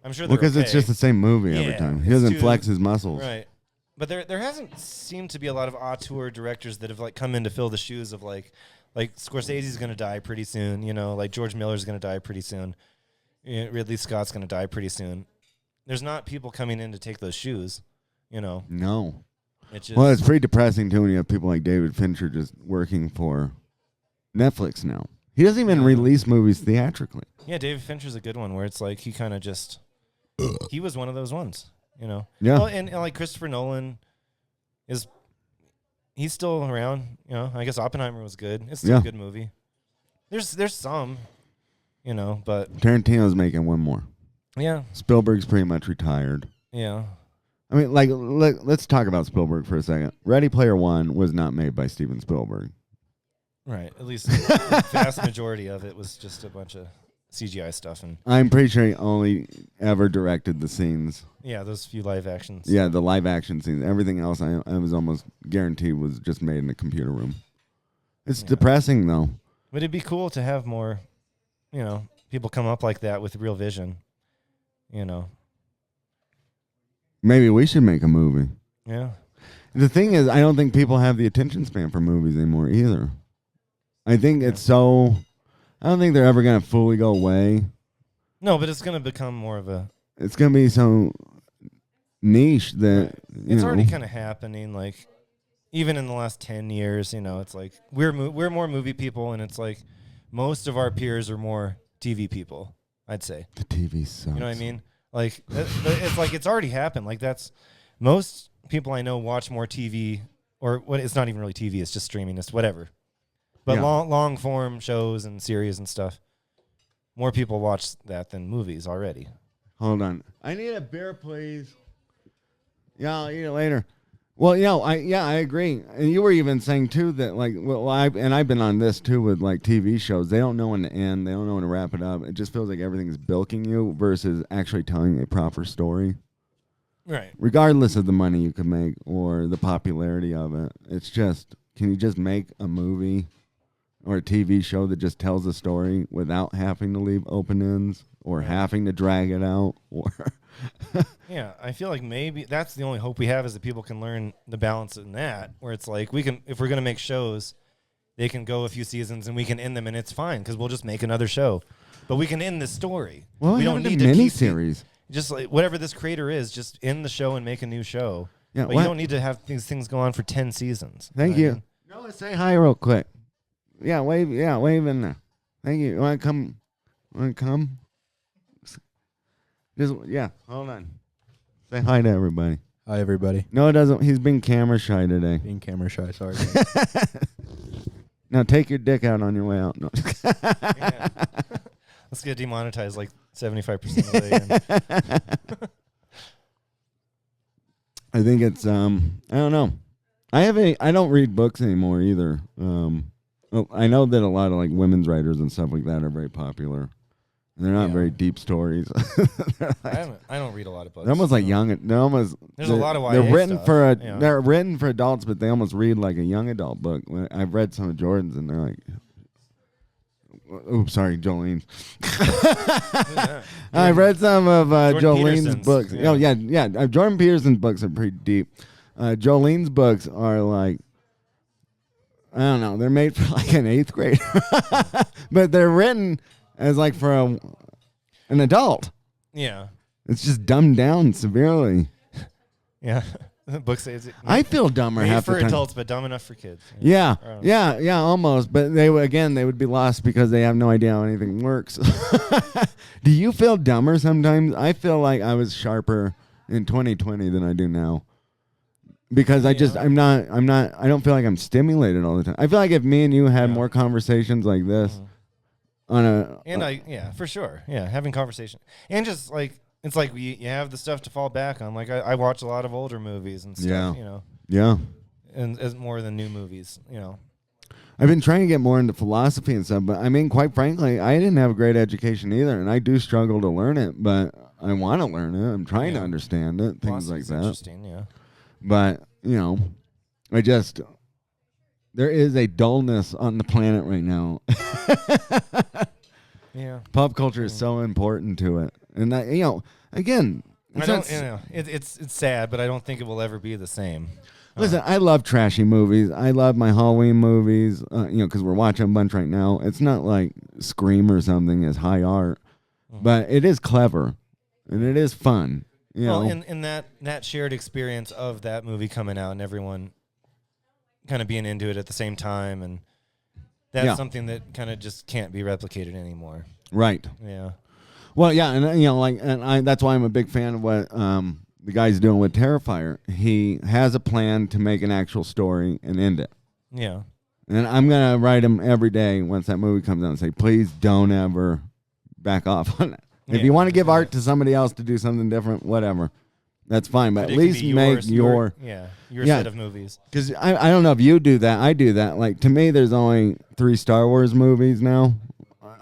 I'm sure because it's just the same movie every Yeah, time. He it's doesn't too- flex his muscles. Right. But there hasn't seemed to be a lot of auteur directors that have like come in to fill the shoes of like Scorsese's going to die pretty soon, like George Miller's going to die pretty soon. Ridley Scott's going to die pretty soon. There's not people coming in to take those shoes, No. It's just, Well, it's pretty depressing too when you have people like David Fincher just working for Netflix now. He doesn't even release movies theatrically. yeah, David Fincher's a good one where it's like he kind of just he was one of those ones, Yeah. Well, and like Christopher Nolan he's still around, I guess Oppenheimer was good. It's still a good movie. There's some, but Tarantino's making one more. yeah, Spielberg's pretty much retired. yeah. I mean, let's talk about Spielberg for a second. Ready Player One was not made by Steven Spielberg. Right. At least the vast majority of it was just a bunch of CGI stuff and I'm pretty sure he only ever directed the scenes. yeah, those few live actions. Yeah, the live action scenes. Everything else, I was almost guaranteed was just made in a computer room. It's depressing, though. But it'd be cool to have more, people come up like that with real vision. Maybe we should make a movie. Yeah. The thing is, I don't think people have the attention span for movies anymore either. I think it's so... I don't think they're ever going to fully go away. No, but it's going to become more of a... It's going to be so niche that... It's already kind of happening, like, even in the last 10 years, it's like, we're more movie people, and it's like, most of our peers are more TV people, I'd say. The TV sucks. You know what I mean? Like, it's like, it's already happened. Like, that's... Most people I know watch more TV, or what? It's not even really TV, it's just streaming, it's whatever. But long form shows and series and stuff, more people watch that than movies already. Hold on. I need a beer, please. Yeah, I'll eat it later. Well, I agree. And you were even saying too that I've been on this too with like TV shows. They don't know when to end. They don't know when to wrap it up. It just feels like everything is bilking you versus actually telling a proper story. Right. Regardless of the money you could make or the popularity of it, it's just, can you just make a movie or a TV show that just tells a story without having to leave open ends or having to drag it out? Or Yeah, I feel like maybe that's the only hope we have is that people can learn the balance in that, where it's like if we're going to make shows, they can go a few seasons and we can end them and it's fine because we'll just make another show. But we can end the story. Well, we don't need a miniseries. Just like whatever this creator is, just end the show and make a new show. Yeah, but you don't need to have these things go on for 10 seasons. Thank know what I you. mean? No, let's say hi real quick. Yeah, wave in there. Thank you. You want to come? Just, hold on. Say hi to everybody. Hi, everybody. No, it doesn't. He's being camera shy today. Being camera shy, sorry. Now take your dick out on your way out. No. Yeah. Let's get demonetized like 75% of the end. I think it's I don't know. I don't read books anymore either. I know that a lot of like women's writers and stuff like that are very popular. And they're not very deep stories. I don't read a lot of books. They're almost like young. There's a lot of YA They're written stuff. They're written for adults, but they almost read like a young adult book. I've read some of Jordan's, and they're like, "Oops, sorry, Jolene's." I've read some of Jolene's Peterson's, books. yeah. Oh yeah. Jordan Peterson's books are pretty deep. Jolene's books are like, I don't know. They're made for like an 8th grader, but they're written as like for an adult. Yeah. It's just dumbed down severely. Yeah. The book says it. I feel dumber Made half the for time. adults, but dumb enough for kids. Yeah, almost. But they would be lost because they have no idea how anything works. Do you feel dumber sometimes? I feel like I was sharper in 2020 than I do now. Because I don't feel like I'm stimulated all the time. I feel like if me and you had more conversations like this for sure. Yeah, having conversation. And just like, it's like you have the stuff to fall back on. Like I watch a lot of older movies and stuff, Yeah. And as more than new movies, I've been trying to get more into philosophy and stuff, but I mean, quite frankly, I didn't have a great education either, and I do struggle to learn it, but I want to learn it. I'm trying to understand it, things like that. Interesting, yeah. But, there is a dullness on the planet right now. Yeah. Pop culture is so important to it, and that, again, it's sad, but I don't think it will ever be the same. Listen, I love trashy movies. I love my Halloween movies, because we're watching a bunch right now. It's not like Scream or something as high art, but it is clever, and it is fun. Well, in that shared experience of that movie coming out and everyone kind of being into it at the same time, and that's something that kind of just can't be replicated anymore. Right. Yeah. Well, yeah, and that's why I'm a big fan of what the guy's doing with Terrifier. He has a plan to make an actual story and end it. Yeah. And I'm going to write him every day once that movie comes out and say, please don't ever back off on that. If you want to give art to somebody else to do something different, whatever, that's fine. But at least make your set of movies. Because I don't know if you do that. I do that. Like, to me, there's only 3 Star Wars movies now.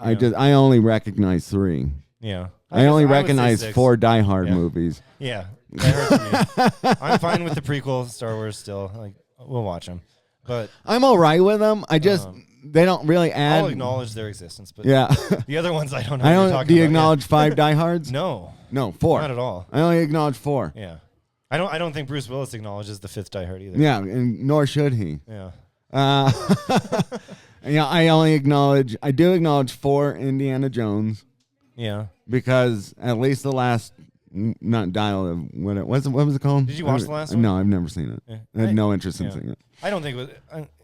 Yeah. I only recognize 3. Yeah. I only recognize 4 Die Hard movies. Yeah. That hurts me. I'm fine with the prequel Star Wars still. Like, we'll watch them. But I'm all right with them. I just they don't really add. I'll acknowledge their existence, but yeah, the other ones I don't know. What you're talking do you about acknowledge yet. 5 Die Hards? No, 4. not at all. I only acknowledge 4. Yeah, I don't think Bruce Willis acknowledges the 5th Die Hard either. Yeah, and nor should he. Yeah. I do acknowledge 4 Indiana Jones. Yeah. Because at least the last, not Dial of what was it called? Did you watch the last one? No, I've never seen it. Yeah. I had no interest in seeing it. I don't think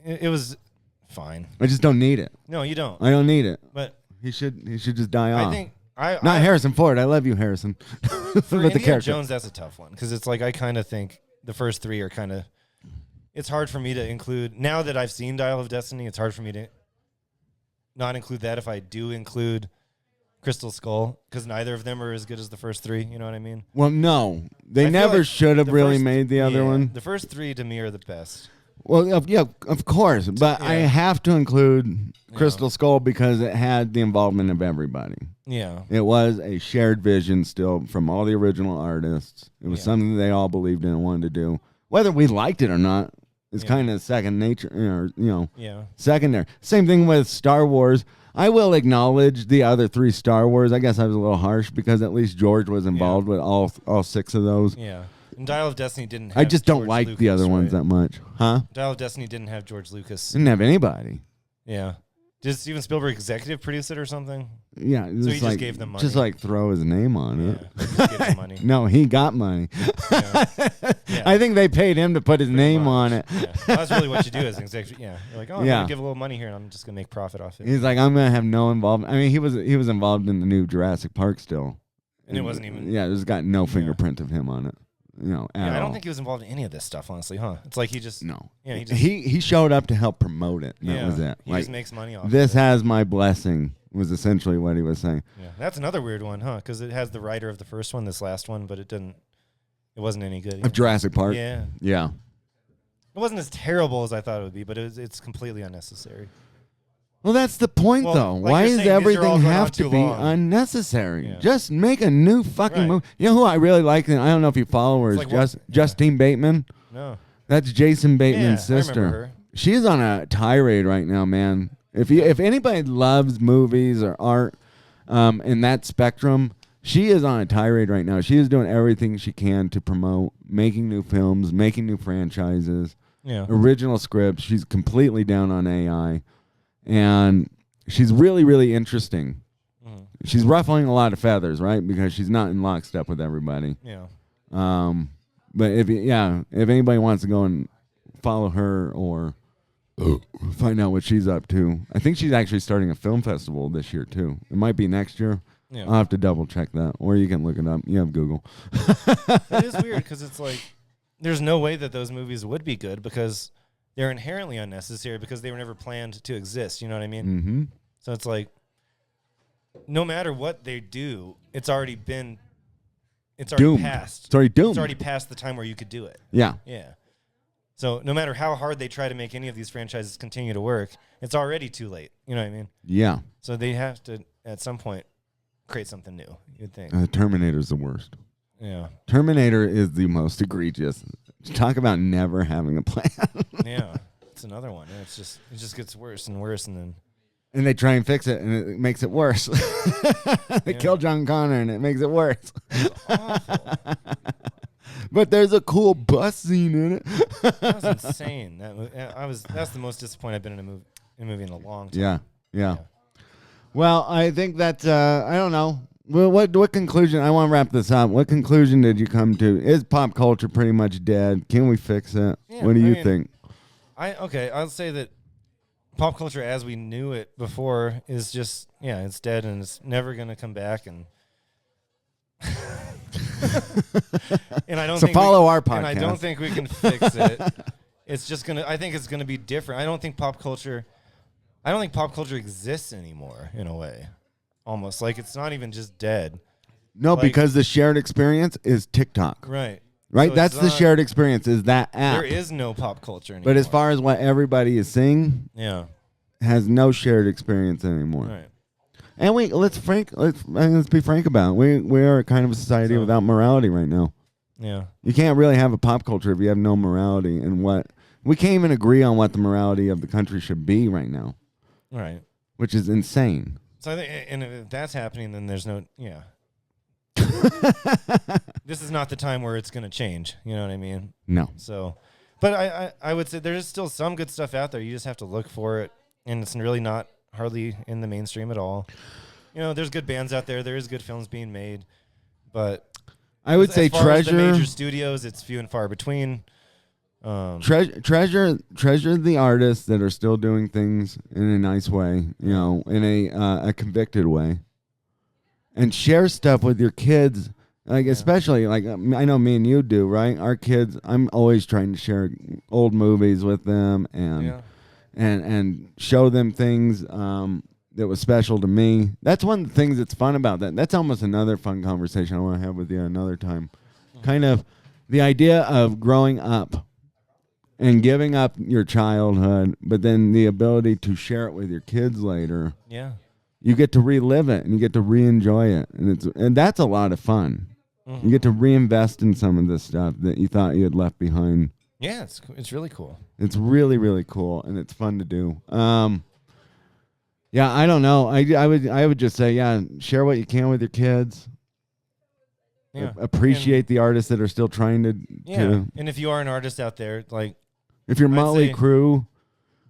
it was fine. I just don't need it. No, you don't. I don't need it. But he should just die off. I think not Harrison Ford. I love you, Harrison. For But the Indiana character. Jones, that's a tough one because it's like I kind of think the first 3 are kind of. It's hard for me to include now that I've seen Dial of Destiny. It's hard for me to not include that if I do include Crystal Skull, because neither of them are as good as the first 3. You know what I mean? Well, no, they I never like should have the really first- made the other one. The first 3 to me are the best. Well, of course, but I have to include Crystal Skull because it had the involvement of everybody. Yeah. It was a shared vision still from all the original artists. It was something they all believed in and wanted to do. Whether we liked it or not is kind of second nature, or secondary. Same thing with Star Wars. I will acknowledge the other 3 Star Wars. I guess I was a little harsh because at least George was involved with all 6 of those. Yeah. And Dial of Destiny didn't have I just don't George like Lucas, the other ones right? that much. Huh? Dial of Destiny didn't have George Lucas. Didn't have anybody. Yeah. Did Steven Spielberg executive produce it or something? Yeah. So he just gave them money. Just like throw his name on it. Yeah. He just gave them money. No, he got money. Yeah. I think they paid him to put his name on it. Yeah. Well, that's really what you do as an executive. Yeah. You're like, I'm going to give a little money here and I'm just going to make profit off it. He's like, I'm going to have no involvement. I mean, he was involved in the new Jurassic Park still. And it wasn't even. Yeah, there's got no fingerprint of him on it. I don't think he was involved in any of this stuff, honestly, huh? It's like he just. No. Yeah, he showed up to help promote it. And that was it. He just makes money off this it. has my blessing was essentially what he was saying. Yeah. That's another weird one, huh? Because it has the writer of the first one, this last one, but it wasn't any good. Of Jurassic Park? Yeah. Yeah. It wasn't as terrible as I thought it would be, but it's completely unnecessary. Well, that's the point, though. Like Why you're does saying, these are all everything going have on to too be long. unnecessary? Yeah. Just make a new fucking movie. You know who I really like? I don't know if you follow her. It's Is like Justine Bateman. No. That's Jason Bateman's Yeah, I sister. remember her. She's on a tirade right now, man. If anybody loves movies or art in that spectrum, she is on a tirade right now. She is doing everything she can to promote making new films, making new franchises, original scripts. She's completely down on AI, and she's really, really interesting. Mm-hmm. She's ruffling a lot of feathers, right? Because she's not in lockstep with everybody. Yeah. But if anybody wants to go and follow her or find out what she's up to, I think she's actually starting a film festival this year too. It might be next year. Yeah. I'll have to double check that, or you can look it up. You have Google. It is weird because it's like there's no way that those movies would be good because they're inherently unnecessary because they were never planned to exist. You know what I mean? Mm-hmm. So it's like no matter what they do, it's already doomed. past. It's already doomed. It's already past the time where you could do it. Yeah. Yeah. So no matter how hard they try to make any of these franchises continue to work, it's already too late. You know what I mean? Yeah. So they have to, at some point, create something new, you'd think. Terminator's the worst. Yeah. Terminator is the most egregious. Talk about never having a plan. Yeah. It's another one. And it just gets worse and worse, and then. And they try and fix it, and it makes it worse. They kill John Connor, and it makes it worse. That's awful. But there's a cool bus scene in it. That was insane. That's the most disappointed I've been in a movie in a long time. Yeah. Well, I think that I don't know. Well, what conclusion? I want to wrap this up. What conclusion did you come to? Is pop culture pretty much dead? Can we fix it? Yeah, what do you think? I'll say that pop culture as we knew it before is just it's dead and it's never going to come back. And and I don't so think follow our podcast. And I don't think we can fix it. It's just gonna. I think it's gonna be different. I don't think pop culture exists anymore in a way. Almost like it's not even just dead. No, because the shared experience is TikTok. Right. Right? So that's the shared experience is that app. There is no pop culture anymore. But as far as what everybody is seeing, has no shared experience anymore. Right. And let's be frank about it. We are kind of a society without morality right now. Yeah. You can't really have a pop culture if you have no morality, and we can't even agree on what the morality of the country should be right now. Right. Which is insane. So I think, and if that's happening, then there's no This is not the time where it's going to change. You know what I mean? No. So, but I would say there's still some good stuff out there. You just have to look for it, and it's really not hardly in the mainstream at all. You know, there's good bands out there. There is good films being made, but I would say as far treasure as the major studios. It's few and far between. Treasure the artists that are still doing things in a nice way, you know, in a convicted way, and share stuff with your kids. Like especially like I know me and you do, right? Our kids, I'm always trying to share old movies with them and show them things that was special to me. That's one of the things that's fun about that. That's almost another fun conversation I want to have with you another time. Kind of the idea of growing up and giving up your childhood, but then the ability to share it with your kids later. Yeah. You get to relive it and you get to re-enjoy it. And that's a lot of fun. You get to reinvest in some of this stuff that you thought you had left behind. Yeah, it's really cool. It's really, really cool, and it's fun to do. Yeah, I don't know. I would just say, share what you can with your kids. Yeah. Appreciate the artists that are still trying to. And if you are an artist out there, like if you're Motley Crue,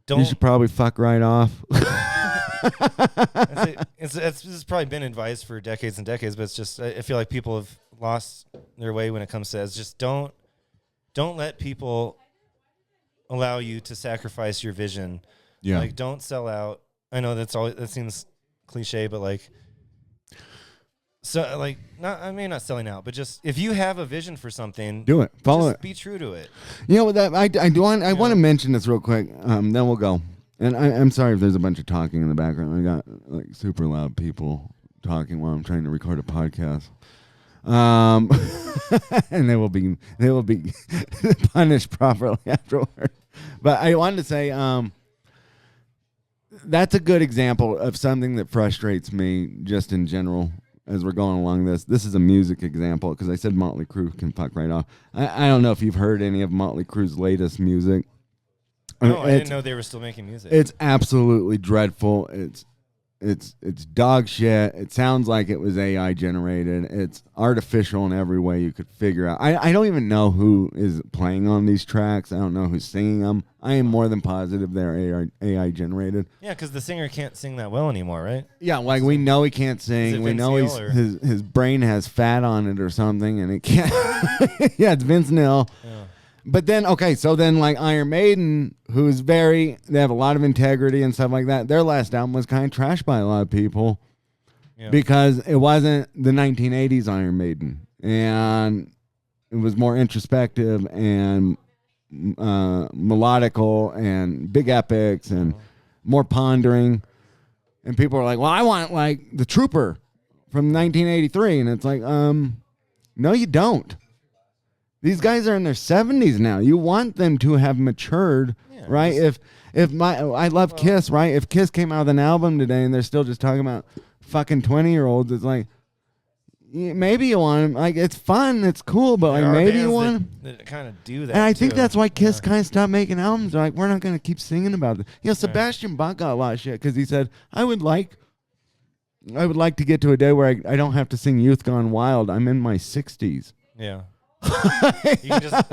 you should probably fuck right off. This has probably been advised for decades and decades, but it's just I feel like people have lost their way when it comes to it. It's just don't let people allow you to sacrifice your vision. Yeah. Like don't sell out. I know that seems cliche, but like so like not selling out, but just if you have a vision for something, do it. Follow it. Be true to it. You know that I want to mention this real quick. Then we'll go. And I'm sorry if there's a bunch of talking in the background. I got like super loud people talking while I'm trying to record a podcast. And they will be punished properly afterward. But I wanted to say that's a good example of something that frustrates me just in general as we're going along this. This is a music example because I said Motley Crue can fuck right off. I don't know if you've heard any of Motley Crue's latest music. No, I didn't know they were still making music. It's absolutely dreadful. It's dog shit. It sounds like it was AI generated. It's artificial in every way you could figure out. I don't even know who is playing on these tracks. I don't know who's singing them. I am more than positive they're AI generated. Yeah, because the singer can't sing that well anymore, right? Yeah, like we know he can't sing. We know his brain has fat on it or something, and it can't. Yeah, it's Vince Neil. Yeah. But then, like Iron Maiden, they have a lot of integrity and stuff like that. Their last album was kind of trashed by a lot of people because it wasn't the 1980s Iron Maiden. And it was more introspective and melodical and big epics and more pondering. And people are like, well, I want like the Trooper from 1983. And it's like, no, you don't. These guys are in their 70s now. You want them to have matured, right? I love Kiss, right? If Kiss came out with an album today and they're still just talking about fucking 20-year-olds, it's like, maybe you want him. Like, it's fun, it's cool, but like There are maybe you bands want him. that kind of do that. And I think too. that's why Kiss Yeah. kind of stopped making albums. They're like, we're not going to keep singing about it. You know, Sebastian Bach got a lot of shit because he said, I would like to get to a day where I don't have to sing Youth Gone Wild. I'm in my 60s. Yeah. You can just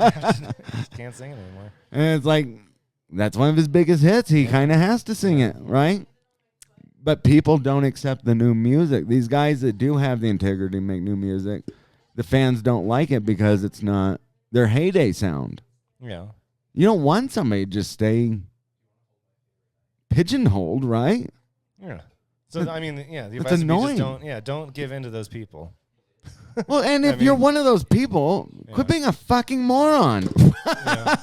can't sing it anymore. And it's like, that's one of his biggest hits. He kind of has to sing it, right? But people don't accept the new music. These guys that do have the integrity to make new music, the fans don't like it because it's not their heyday sound. Yeah. You don't want somebody to just stay pigeonholed, right? Yeah. So I mean, yeah, the It's advice would be annoying. just don't give in to those people. Well, and if I you're mean- one of those people, quit being a fucking moron. Yeah.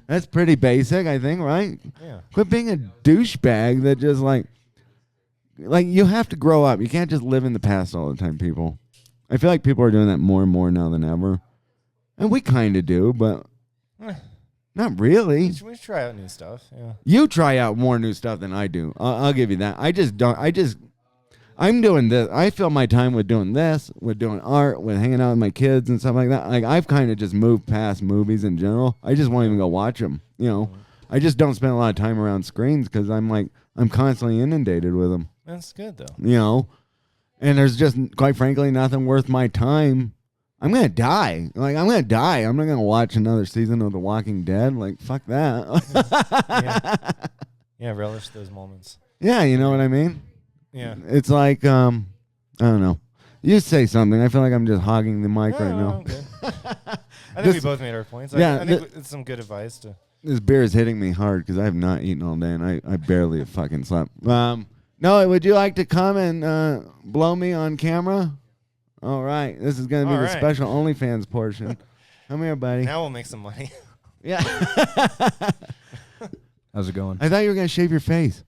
That's pretty basic, I think, right? Yeah. Quit being a douchebag that just like you have to grow up. You can't just live in the past all the time, people. I feel like people are doing that more and more now than ever. And we kind of do, but not really. We should try out new stuff. Yeah. You try out more new stuff than I do. I'll give you that. I'm doing this. I fill my time with doing this, with doing art, with hanging out with my kids and stuff like that. Like, I've kind of just moved past movies in general. I just won't even go watch them. You know, I just don't spend a lot of time around screens because I'm constantly inundated with them. That's good though. You know, and there's just, quite frankly, nothing worth my time. I'm gonna die. Like, I'm gonna die. I'm not gonna watch another season of The Walking Dead. Like, fuck that. Yeah, relish those moments. Yeah, you know what I mean. Yeah. It's like, I don't know. You say something. I feel like I'm just hogging the mic right now. I'm good. I think we both made our points. Yeah, I think it's some good advice to. This beer is hitting me hard because I have not eaten all day, and I barely have fucking slept. No, would you like to come and blow me on camera? All right. This is going to be All the right. special OnlyFans portion. Come here, buddy. Now we'll make some money. Yeah. How's it going? I thought you were going to shave your face.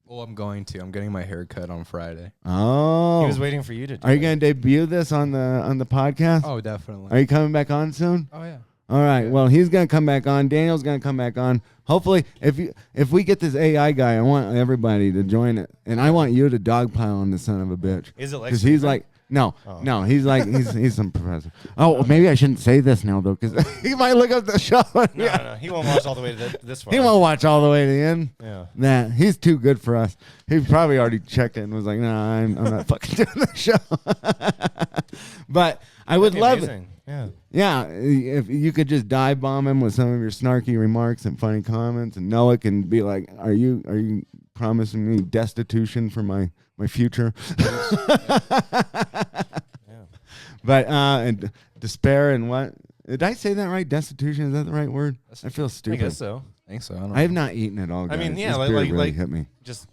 Well, I'm going to. I'm getting my hair cut on Friday. Oh. He was waiting for you to do Are you it. going to debut this on the podcast? Oh, definitely. Are you coming back on soon? Oh, yeah. All right. Well, he's gonna come back on. Daniel's gonna come back on. Hopefully, if we get this AI guy, I want everybody to join it, and I want you to dogpile on the son of a bitch. Is it like? Because he's like, no, he's like, he's some professor. Oh, maybe I shouldn't say this now though, because he might look up the show. No, he won't watch all the way to this far. He won't watch all the way to the end. Yeah. Nah, he's too good for us. He probably already checked it and was like, nah, I'm not fucking doing the show. But I would That'd be love amazing. Yeah. Yeah, if you could just dive bomb him with some of your snarky remarks and funny comments, and Noah can be like, "Are you promising me destitution for my future?" Yeah. But and despair and what? Did I say that right? Destitution, is that the right word? I feel I stupid. guess so. I think so. I don't know. I have not eaten at all. I Guys. mean, yeah, This like- beer like- really like- hit me. Just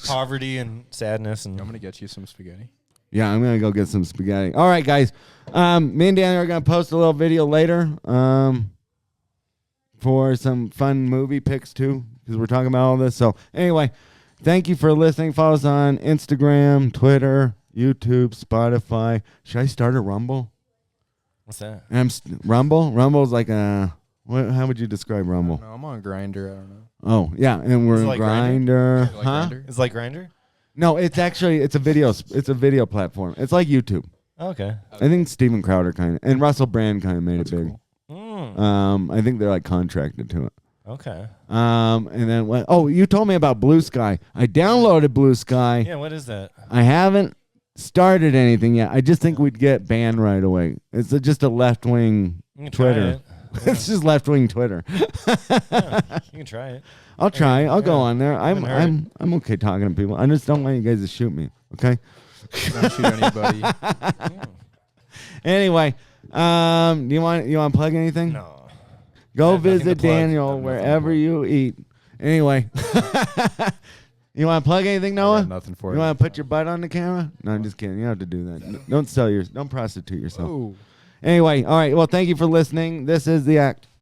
poverty and sadness and. I'm going to get you some spaghetti. Yeah, I'm gonna go get some spaghetti. All right, guys. Me and Danny are gonna post a little video later for some fun movie picks too, because we're talking about all this. So anyway, thank you for listening. Follow us on Instagram, Twitter, YouTube, Spotify. Should I start a Rumble? What's that? Rumble? Rumble's like a how would you describe Rumble? No, I'm on Grinder. I don't know. Oh yeah, and we're Is it in like Grinder. Like Huh? Grindr? It's like Grinder. No, it's a video platform. It's like YouTube. Okay. I think Steven Crowder kind of and Russell Brand kind of made That's it big. cool. I think they're like contracted to it. Okay. And then what? Oh, you told me about Blue Sky. I downloaded Blue Sky. Yeah. What is that? I haven't started anything yet. I just think we'd get banned right away. It's just a left wing You can try Twitter. it. It's just left wing Twitter. Yeah, you can try it. I'll try. I'll go Yeah. on there. Haven't heard. I'm okay talking to people. I just don't want you guys to shoot me. Okay. Don't shoot anybody. Yeah. Anyway, do you want to plug anything? No. Go I have nothing visit to plug. I Daniel have nothing to wherever plug. you eat. Anyway, you want to plug anything, I Noah? got nothing for You want to put your butt on the camera? No, I'm just kidding. You don't have to do that. Don't prostitute yourself. Oh. Anyway, all right. Well, thank you for listening. This is The Act.